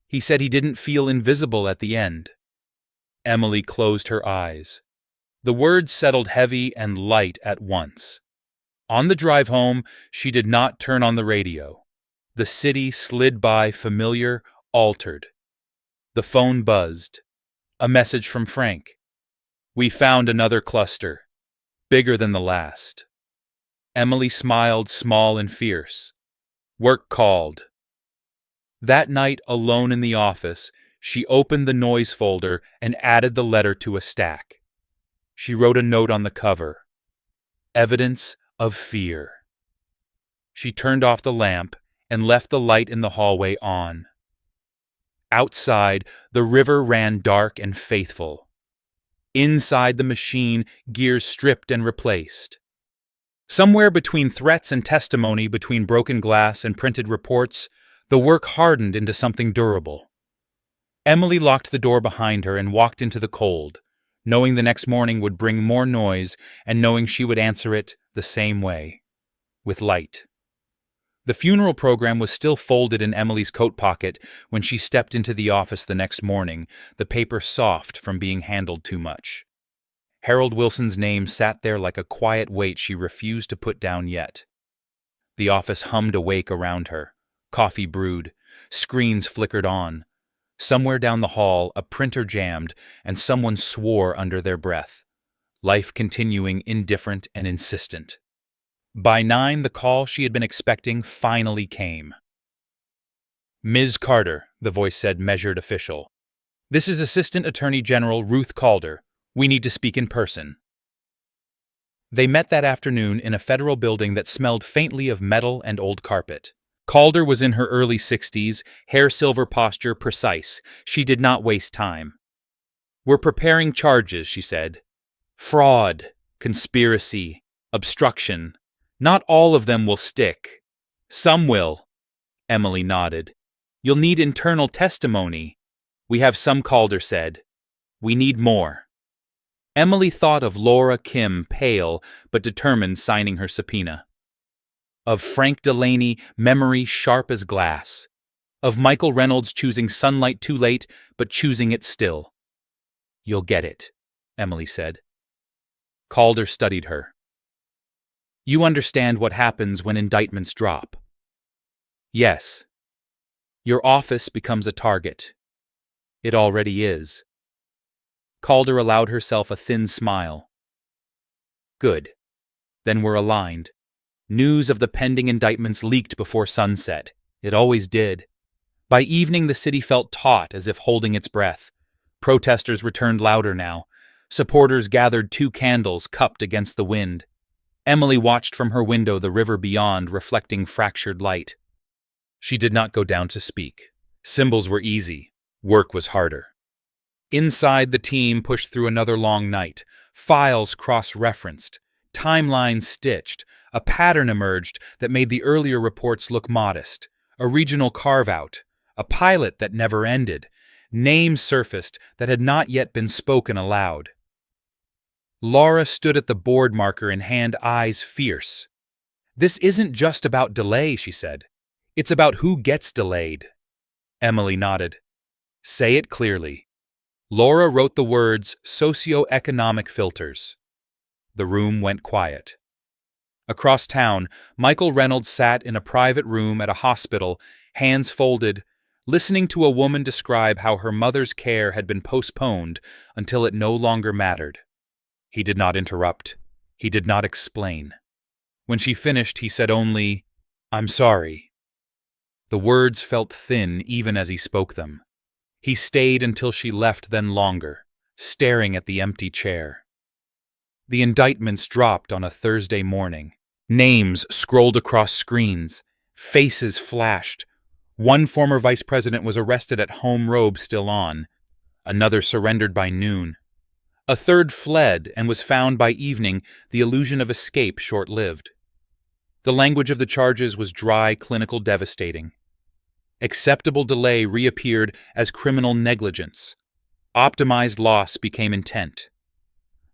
A: "He said he didn't feel invisible at the end." Emily closed her eyes. The words settled heavy and light at once. On the drive home, she did not turn on the radio. The city slid by, familiar, altered. The phone buzzed. A message from Frank. "We found another cluster, bigger than the last." Emily smiled, small and fierce. Work called. That night, alone in the office, she opened the noise folder and added the letter to a stack. She wrote a note on the cover. Evidence of fear. She turned off the lamp and left the light in the hallway on. Outside, the river ran dark and faithful. Inside the machine, gears stripped and replaced. Somewhere between threats and testimony, between broken glass and printed reports, the work hardened into something durable. Emily locked the door behind her and walked into the cold, knowing the next morning would bring more noise and knowing she would answer it the same way, with light. The funeral program was still folded in Emily's coat pocket when she stepped into the office the next morning, the paper soft from being handled too much. Harold Wilson's name sat there like a quiet weight she refused to put down yet. The office hummed awake around her. Coffee brewed. Screens flickered on. Somewhere down the hall, a printer jammed, and someone swore under their breath. Life continuing, indifferent and insistent. By 9, the call she had been expecting finally came. "Ms. Carter," the voice said, measured, official. "This is Assistant Attorney General Ruth Calder. We need to speak in person." They met that afternoon in a federal building that smelled faintly of metal and old carpet. Calder was in her early 60s, hair silver posture precise. She did not waste time. "We're preparing charges," she said. "Fraud, conspiracy, obstruction. Not all of them will stick. Some will." Emily nodded. "You'll need internal testimony." "We have some," Calder said. "We need more." Emily thought of Laura Kim, pale but determined, signing her subpoena. Of Frank Delaney, memory sharp as glass. Of Michael Reynolds choosing sunlight too late, but choosing it still. "You'll get it," Emily said. Calder studied her. "You understand what happens when indictments drop?" "Yes. Your office becomes a target. It already is." Calder allowed herself a thin smile. "Good. Then we're aligned." News of the pending indictments leaked before sunset. It always did. By evening, the city felt taut, as if holding its breath. Protesters returned louder now. Supporters gathered 2 candles cupped against the wind. Emily watched from her window the river beyond, reflecting fractured light. She did not go down to speak. Symbols were easy. Work was harder. Inside, the team pushed through another long night. Files cross-referenced. Timelines stitched. A pattern emerged that made the earlier reports look modest. A regional carve-out. A pilot that never ended. Names surfaced that had not yet been spoken aloud. Laura stood at the board marker in hand, eyes fierce. "This isn't just about delay," she said. "It's about who gets delayed." Emily nodded. "Say it clearly." Laura wrote the words "socioeconomic filters." The room went quiet. Across town, Michael Reynolds sat in a private room at a hospital, hands folded, listening to a woman describe how her mother's care had been postponed until it no longer mattered. He did not interrupt. He did not explain. When she finished, he said only, "I'm sorry." The words felt thin even as he spoke them. He stayed until she left, then longer, staring at the empty chair. The indictments dropped on a Thursday morning. Names scrolled across screens. Faces flashed. One former vice president was arrested at home, robe still on. Another surrendered by noon. A third fled and was found by evening, the illusion of escape short-lived. The language of the charges was dry, clinical, devastating. Acceptable delay reappeared as criminal negligence. Optimized loss became intent.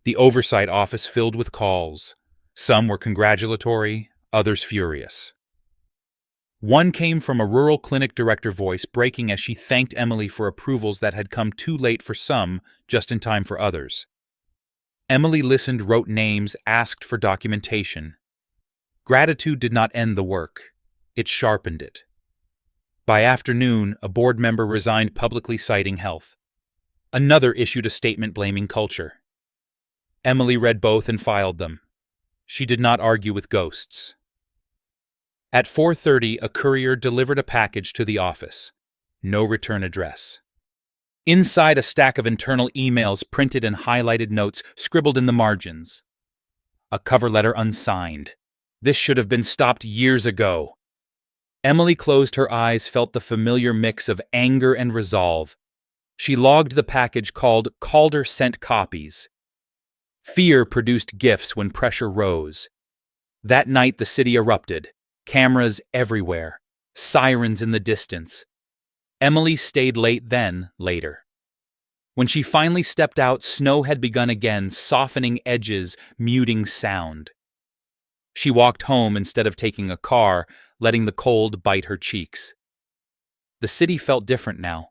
A: The oversight office filled with calls. Some were congratulatory, others furious. One came from a rural clinic director voice breaking as she thanked Emily for approvals that had come too late for some, just in time for others. Emily listened, wrote names, asked for documentation. Gratitude did not end the work. It sharpened it. By afternoon, a board member resigned, publicly citing health. Another issued a statement blaming culture. Emily read both and filed them. She did not argue with ghosts. At 4:30, a courier delivered a package to the office. No return address. Inside, a stack of internal emails, printed and highlighted notes scribbled in the margins. A cover letter unsigned. This should have been stopped years ago. Emily closed her eyes, felt the familiar mix of anger and resolve. She logged the package called Calder Sent Copies. Fear produced gifts when pressure rose. That night the city erupted. Cameras everywhere. Sirens in the distance. Emily stayed late then, later. When she finally stepped out, snow had begun again, softening edges, muting sound. She walked home instead of taking a car, letting the cold bite her cheeks. The city felt different now.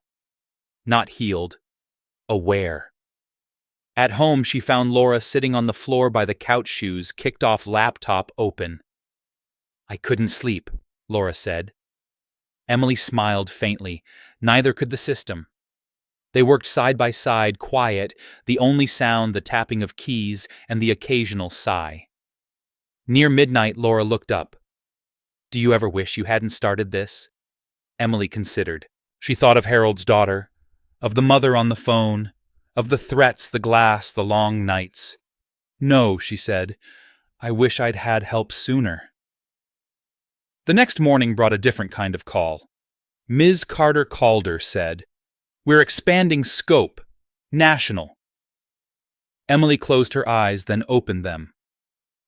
A: Not healed. Aware. At home, she found Laura sitting on the floor by the couch, shoes kicked off, laptop open. "I couldn't sleep," Laura said. Emily smiled faintly. Neither could the system. They worked side by side, quiet, the only sound the tapping of keys and the occasional sigh. Near midnight, Laura looked up. "Do you ever wish you hadn't started this?" Emily considered. She thought of Harold's daughter, of the mother on the phone, of the threats, the glass, the long nights. "No," she said. "I wish I'd had help sooner." The next morning brought a different kind of call. Ms. Carter Calder said, "We're expanding scope. National." Emily closed her eyes, then opened them.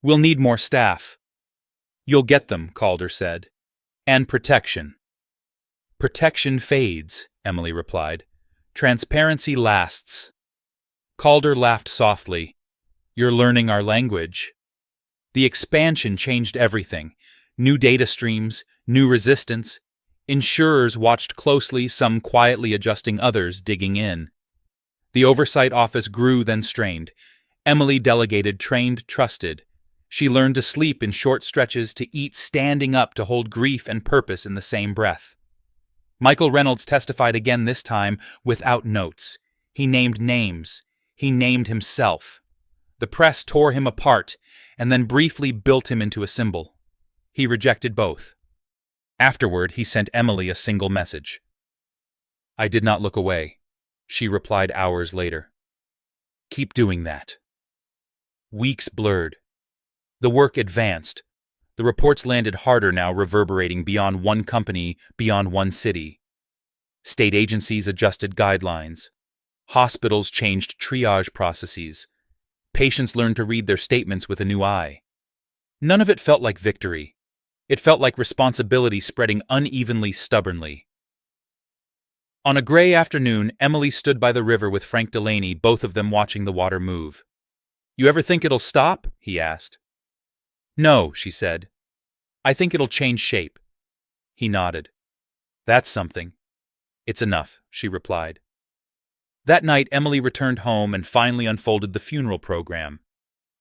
A: "We'll need more staff." "You'll get them," Calder said. "And protection." "Protection fades," Emily replied. "Transparency lasts." Calder laughed softly. "You're learning our language." The expansion changed everything. New data streams, new resistance. Insurers watched closely, some quietly adjusting, others digging in. The oversight office grew, then strained. Emily delegated, trained, trusted. She learned to sleep in short stretches, to eat standing up, to hold grief and purpose in the same breath. Michael Reynolds testified again, this time without notes. He named names. He named himself. The press tore him apart and then briefly built him into a symbol. He rejected both. Afterward, he sent Emily a single message. "I did not look away," she replied hours later. "Keep doing that." Weeks blurred. The work advanced. The reports landed harder now, reverberating beyond one company, beyond one city. State agencies adjusted guidelines. Hospitals changed triage processes. Patients learned to read their statements with a new eye. None of it felt like victory. It felt like responsibility spreading unevenly, stubbornly. On a gray afternoon, Emily stood by the river with Frank Delaney, both of them watching the water move. "You ever think it'll stop?" he asked. "No," she said. "I think it'll change shape." He nodded. "That's something." "It's enough," she replied. That night, Emily returned home and finally unfolded the funeral program.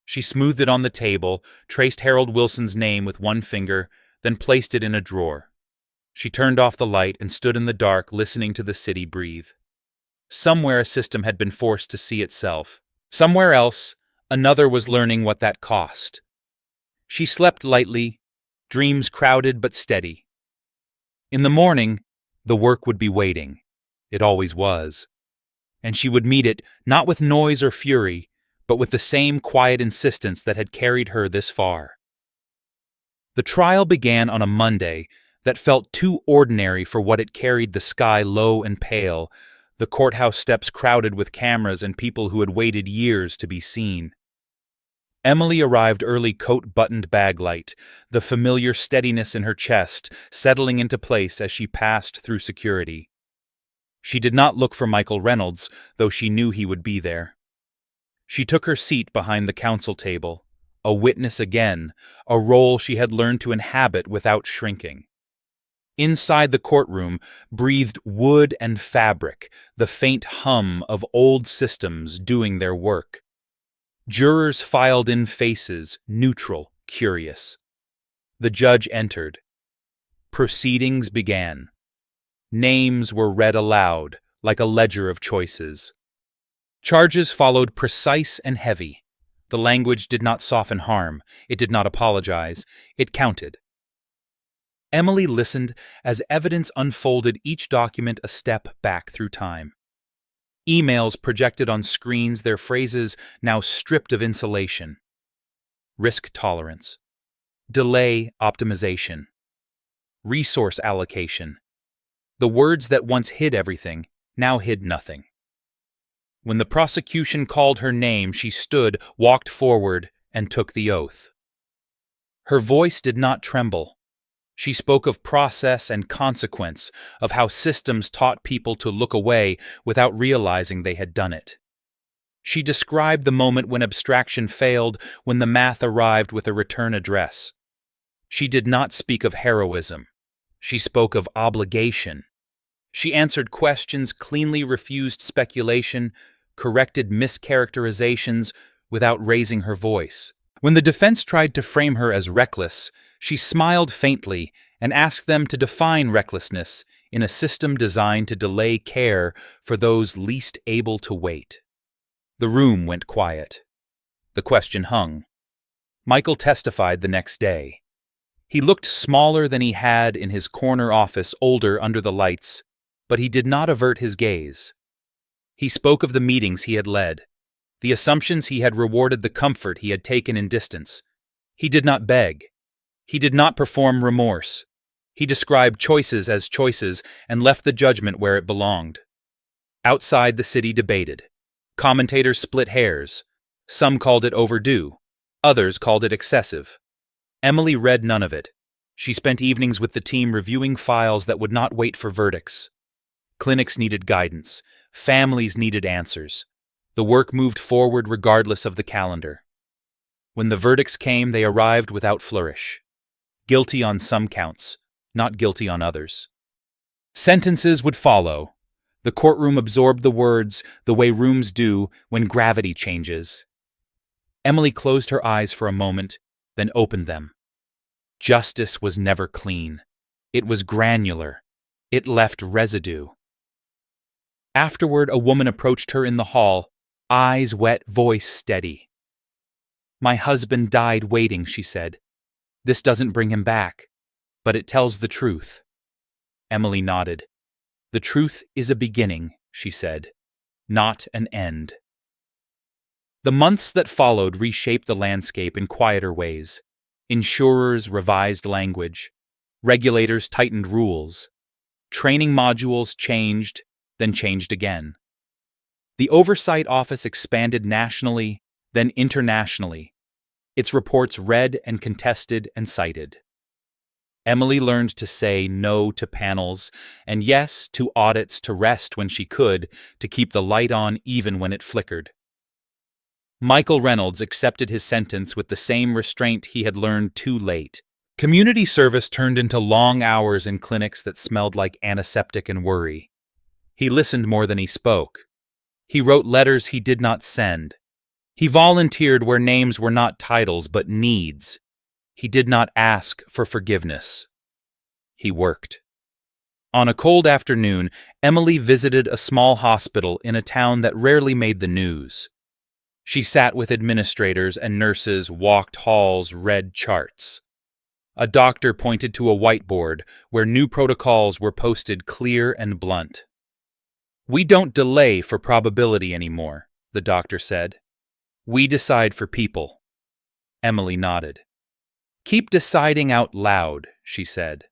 A: She smoothed it on the table, traced Harold Wilson's name with one finger, then placed it in a drawer. She turned off the light and stood in the dark, listening to the city breathe. Somewhere a system had been forced to see itself. Somewhere else, another was learning what that cost. She slept lightly, dreams crowded but steady. In the morning, the work would be waiting. It always was. And she would meet it not with noise or fury, but with the same quiet insistence that had carried her this far. The trial began on a Monday that felt too ordinary for what it carried, the sky low and pale, the courthouse steps crowded with cameras and people who had waited years to be seen. Emily arrived early, coat buttoned, bag light, the familiar steadiness in her chest settling into place as she passed through security. She did not look for Michael Reynolds, though she knew he would be there. She took her seat behind the counsel table, a witness again, a role she had learned to inhabit without shrinking. Inside the courtroom breathed wood and fabric, the faint hum of old systems doing their work. Jurors filed in, faces neutral, curious. The judge entered. Proceedings began. Names were read aloud, like a ledger of choices. Charges followed, precise and heavy. The language did not soften harm. It did not apologize. It counted. Emily listened as evidence unfolded, each document a step back through time. Emails projected on screens, their phrases now stripped of insulation. Risk tolerance. Delay optimization. Resource allocation. The words that once hid everything now hid nothing. When the prosecution called her name, she stood, walked forward, and took the oath. Her voice did not tremble. She spoke of process and consequence, of how systems taught people to look away without realizing they had done it. She described the moment when abstraction failed, when the math arrived with a return address. She did not speak of heroism. She spoke of obligation. She answered questions, cleanly refused speculation, corrected mischaracterizations without raising her voice. When the defense tried to frame her as reckless, she smiled faintly and asked them to define recklessness in a system designed to delay care for those least able to wait. The room went quiet. The question hung. Michael testified the next day. He looked smaller than he had in his corner office, older under the lights, but he did not avert his gaze. He spoke of the meetings he had led, the assumptions he had rewarded, the comfort he had taken in distance. He did not beg. He did not perform remorse. He described choices as choices and left the judgment where it belonged. Outside, the city debated. Commentators split hairs. Some called it overdue. Others called it excessive. Emily read none of it. She spent evenings with the team reviewing files that would not wait for verdicts. Clinics needed guidance. Families needed answers. The work moved forward regardless of the calendar. When the verdicts came, they arrived without flourish. Guilty on some counts, not guilty on others. Sentences would follow. The courtroom absorbed the words the way rooms do when gravity changes. Emily closed her eyes for a moment, then opened them. Justice was never clean. It was granular. It left residue. Afterward, a woman approached her in the hall, eyes wet, voice steady. "My husband died waiting," she said. "This doesn't bring him back, but it tells the truth." Emily nodded. "The truth is a beginning," she said, "not an end." The months that followed reshaped the landscape in quieter ways. Insurers revised language. Regulators tightened rules. Training modules changed, then changed again. The Oversight Office expanded nationally, then internationally. Its reports read and contested and cited. Emily learned to say no to panels and yes to audits, to rest when she could, to keep the light on even when it flickered. Michael Reynolds accepted his sentence with the same restraint he had learned too late. Community service turned into long hours in clinics that smelled like antiseptic and worry. He listened more than he spoke. He wrote letters he did not send. He volunteered where names were not titles but needs. He did not ask for forgiveness. He worked. On a cold afternoon, Emily visited a small hospital in a town that rarely made the news. She sat with administrators and nurses, walked halls, read charts. A doctor pointed to a whiteboard where new protocols were posted clear and blunt. "We don't delay for probability anymore," the doctor said. "We decide for people." Emily nodded. "Keep deciding out loud," she said.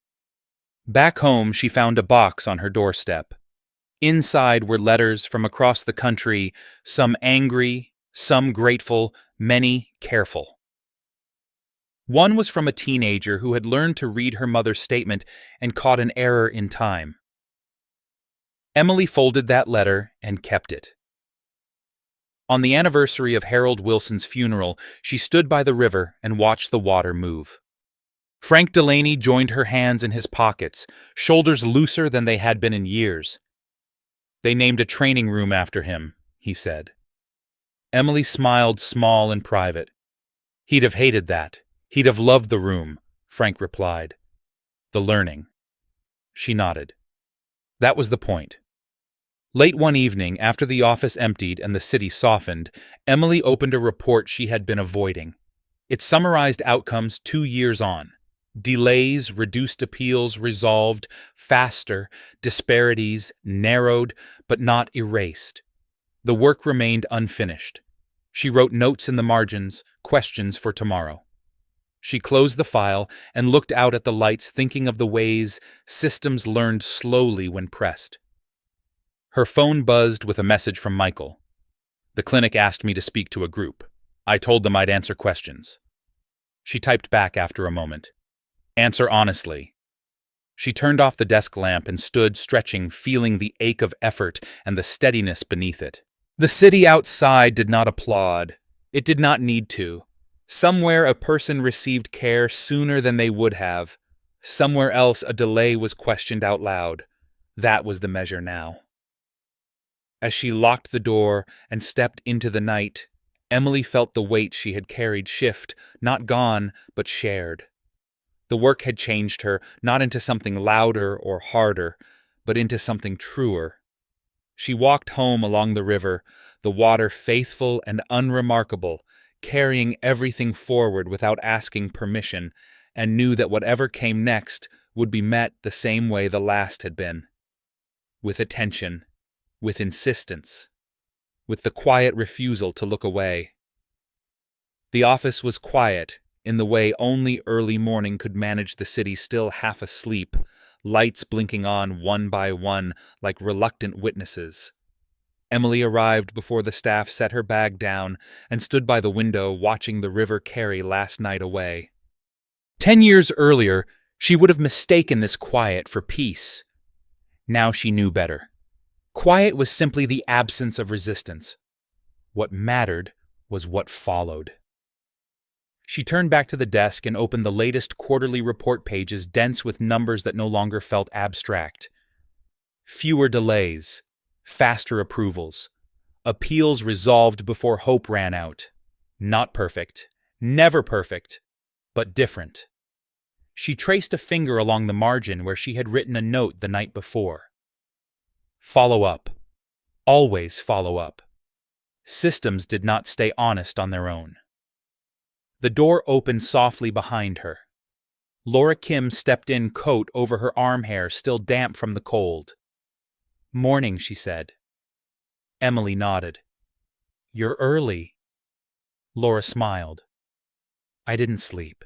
A: Back home, she found a box on her doorstep. Inside were letters from across the country, some angry, some grateful, many careful. One was from a teenager who had learned to read her mother's statement and caught an error in time. Emily folded that letter and kept it. On the anniversary of Harold Wilson's funeral, she stood by the river and watched the water move. Frank Delaney joined her hands in his pockets, shoulders looser than they had been in years. "They named a training room after him," he said. Emily smiled, small and private. "He'd have hated that. He'd have loved the room," Frank replied. "The learning." She nodded. That was the point. Late one evening, after the office emptied and the city softened, Emily opened a report she had been avoiding. It summarized outcomes 2 years on. Delays, reduced appeals, resolved, faster, disparities, narrowed, but not erased. The work remained unfinished. She wrote notes in the margins, questions for tomorrow. She closed the file and looked out at the lights, thinking of the ways systems learned slowly when pressed. Her phone buzzed with a message from Michael. "The clinic asked me to speak to a group. I told them I'd answer questions." She typed back after a moment. "Answer honestly." She turned off the desk lamp and stood stretching, feeling the ache of effort and the steadiness beneath it. The city outside did not applaud. It did not need to. Somewhere a person received care sooner than they would have. Somewhere else a delay was questioned out loud. That was the measure now. As she locked the door and stepped into the night, Emily felt the weight she had carried shift, not gone, but shared. The work had changed her, not into something louder or harder, but into something truer. She walked home along the river, the water faithful and unremarkable, carrying everything forward without asking permission, and knew that whatever came next would be met the same way the last had been. With attention, with insistence, with the quiet refusal to look away. The office was quiet, in the way only early morning could manage the city still half asleep, lights blinking on one by one like reluctant witnesses. Emily arrived before the staff set her bag down and stood by the window watching the river carry last night away. 10 years earlier, she would have mistaken this quiet for peace. Now she knew better. Quiet was simply the absence of resistance. What mattered was what followed. She turned back to the desk and opened the latest quarterly report pages dense with numbers that no longer felt abstract. Fewer delays, faster approvals, appeals resolved before hope ran out. Not perfect, never perfect, but different. She traced a finger along the margin where she had written a note the night before. Follow up. Always follow up. Systems did not stay honest on their own. The door opened softly behind her. Laura Kim stepped in, coat over her arm hair still damp from the cold. "Morning," she said. Emily nodded. "You're early." Laura smiled. "I didn't sleep."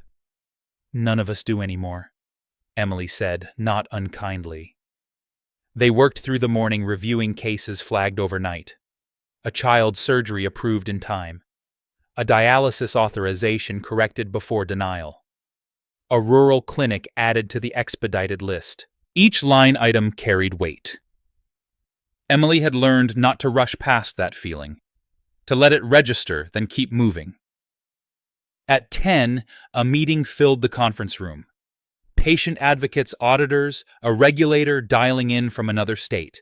A: "None of us do anymore," Emily said, not unkindly. They worked through the morning reviewing cases flagged overnight. A child's surgery approved in time. A dialysis authorization corrected before denial. A rural clinic added to the expedited list. Each line item carried weight. Emily had learned not to rush past that feeling, to let it register, then keep moving. At 10, a meeting filled the conference room. Patient advocates, auditors, a regulator dialing in from another state.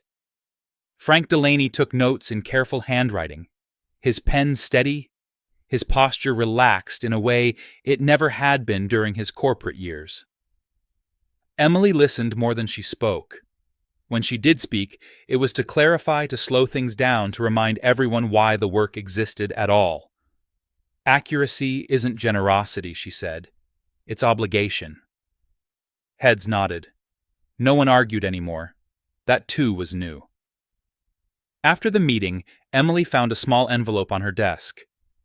A: Frank Delaney took notes in careful handwriting, his pen steady, his posture relaxed in a way it never had been during his corporate years. Emily listened more than she spoke. When she did speak, it was to clarify, to slow things down, to remind everyone why the work existed at all. Accuracy isn't generosity, she said. It's obligation. Heads nodded. No one argued anymore. That too was new. After the meeting, Emily found a small envelope on her desk.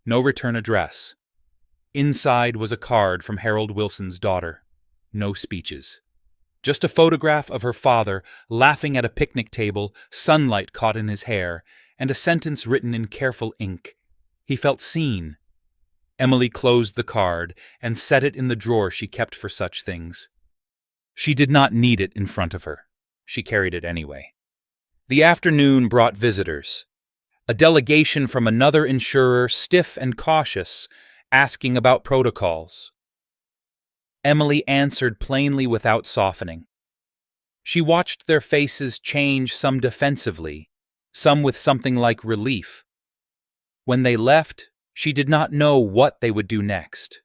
A: No return address. Inside was a card from Harold Wilson's daughter. No speeches. Just a photograph of her father laughing at a picnic table, sunlight caught in his hair, and a sentence written in careful ink. He felt seen. Emily closed the card and set it in the drawer she kept for such things. She did not need it in front of her. She carried it anyway. The afternoon brought visitors. A delegation from another insurer, stiff and cautious, asking about protocols. Emily answered plainly without softening. She watched their faces change, some defensively, some with something like relief. When they left, she did not know what they would do next.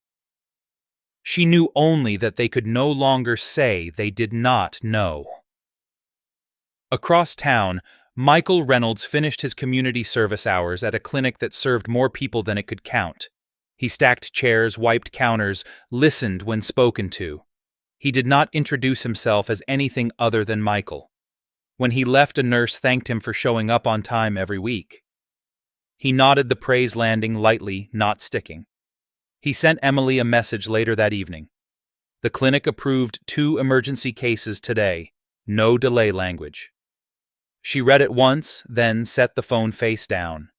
A: She knew only that they could no longer say they did not know. Across town, Michael Reynolds finished his community service hours at a clinic that served more people than it could count. He stacked chairs, wiped counters, listened when spoken to. He did not introduce himself as anything other than Michael. When he left, a nurse thanked him for showing up on time every week. He nodded the praise, landing lightly, not sticking. He sent Emily a message later that evening. The clinic approved 2 emergency cases today. No delay language. She read it once, then set the phone face down.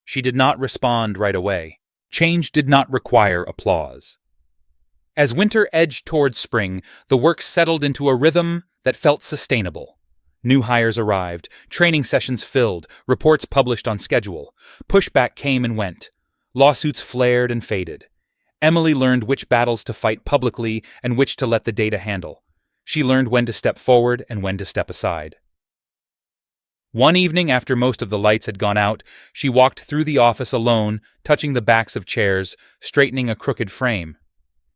A: She did not respond right away. Change did not require applause. As winter edged towards spring, the work settled into a rhythm that felt sustainable. New hires arrived, training sessions filled, reports published on schedule. Pushback came and went. Lawsuits flared and faded. Emily learned which battles to fight publicly and which to let the data handle. She learned when to step forward and when to step aside. One evening, after most of the lights had gone out, she walked through the office alone, touching the backs of chairs, straightening a crooked frame.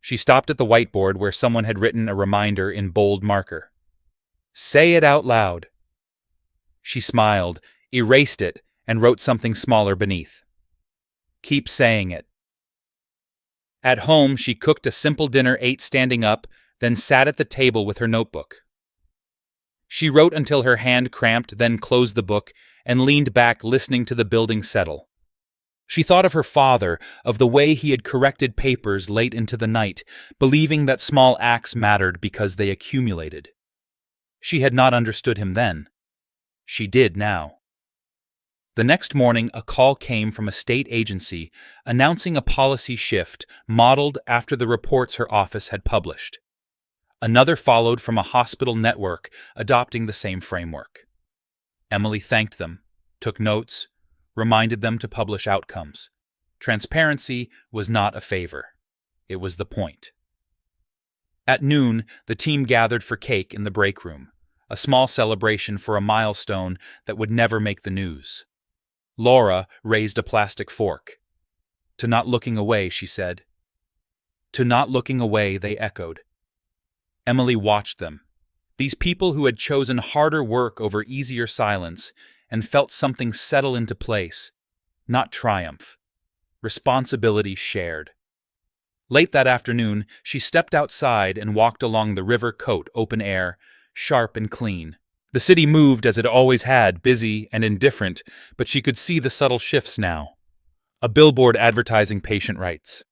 A: She stopped at the whiteboard where someone had written a reminder in bold marker. "Say it out loud." She smiled, erased it, and wrote something smaller beneath. "Keep saying it." At home, she cooked a simple dinner, ate standing up, then sat at the table with her notebook. She wrote until her hand cramped, then closed the book and leaned back, listening to the building settle. She thought of her father, of the way he had corrected papers late into the night, believing that small acts mattered because they accumulated. She had not understood him then. She did now. The next morning, a call came from a state agency announcing a policy shift modeled after the reports her office had published. Another followed from a hospital network adopting the same framework. Emily thanked them, took notes, reminded them to publish outcomes. Transparency was not a favor. It was the point. At noon, the team gathered for cake in the break room, a small celebration for a milestone that would never make the news. Laura raised a plastic fork. "To not looking away," she said. "To not looking away," they echoed. Emily watched them, these people who had chosen harder work over easier silence, and felt something settle into place. Not triumph. Responsibility shared. Late that afternoon, she stepped outside and walked along the River Cote open air, sharp and clean. The city moved as it always had, busy and indifferent, but she could see the subtle shifts now. A billboard advertising patient rights.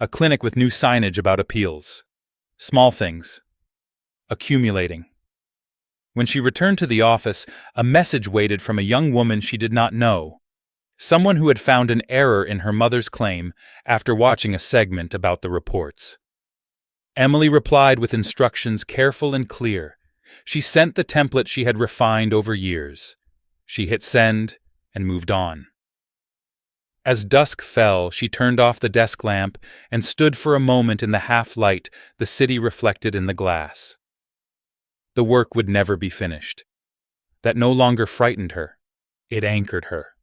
A: A clinic with new signage about appeals. Small things. Accumulating. When she returned to the office, a message waited from a young woman she did not know. Someone who had found an error in her mother's claim after watching a segment about the reports. Emily replied with instructions careful and clear. She sent the template she had refined over years. She hit send and moved on. As dusk fell, she turned off the desk lamp and stood for a moment in the half-light the city reflected in the glass. The work would never be finished. That no longer frightened her. It anchored her.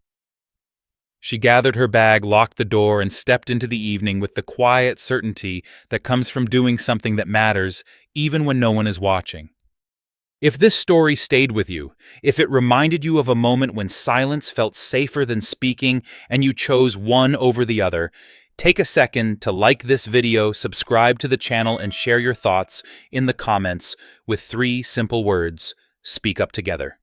A: She gathered her bag, locked the door, and stepped into the evening with the quiet certainty that comes from doing something that matters, even when no one is watching. If this story stayed with you, if it reminded you of a moment when silence felt safer than speaking and you chose one over the other, take a second to like this video, subscribe to the channel, and share your thoughts in the comments with 3 simple words: speak up together.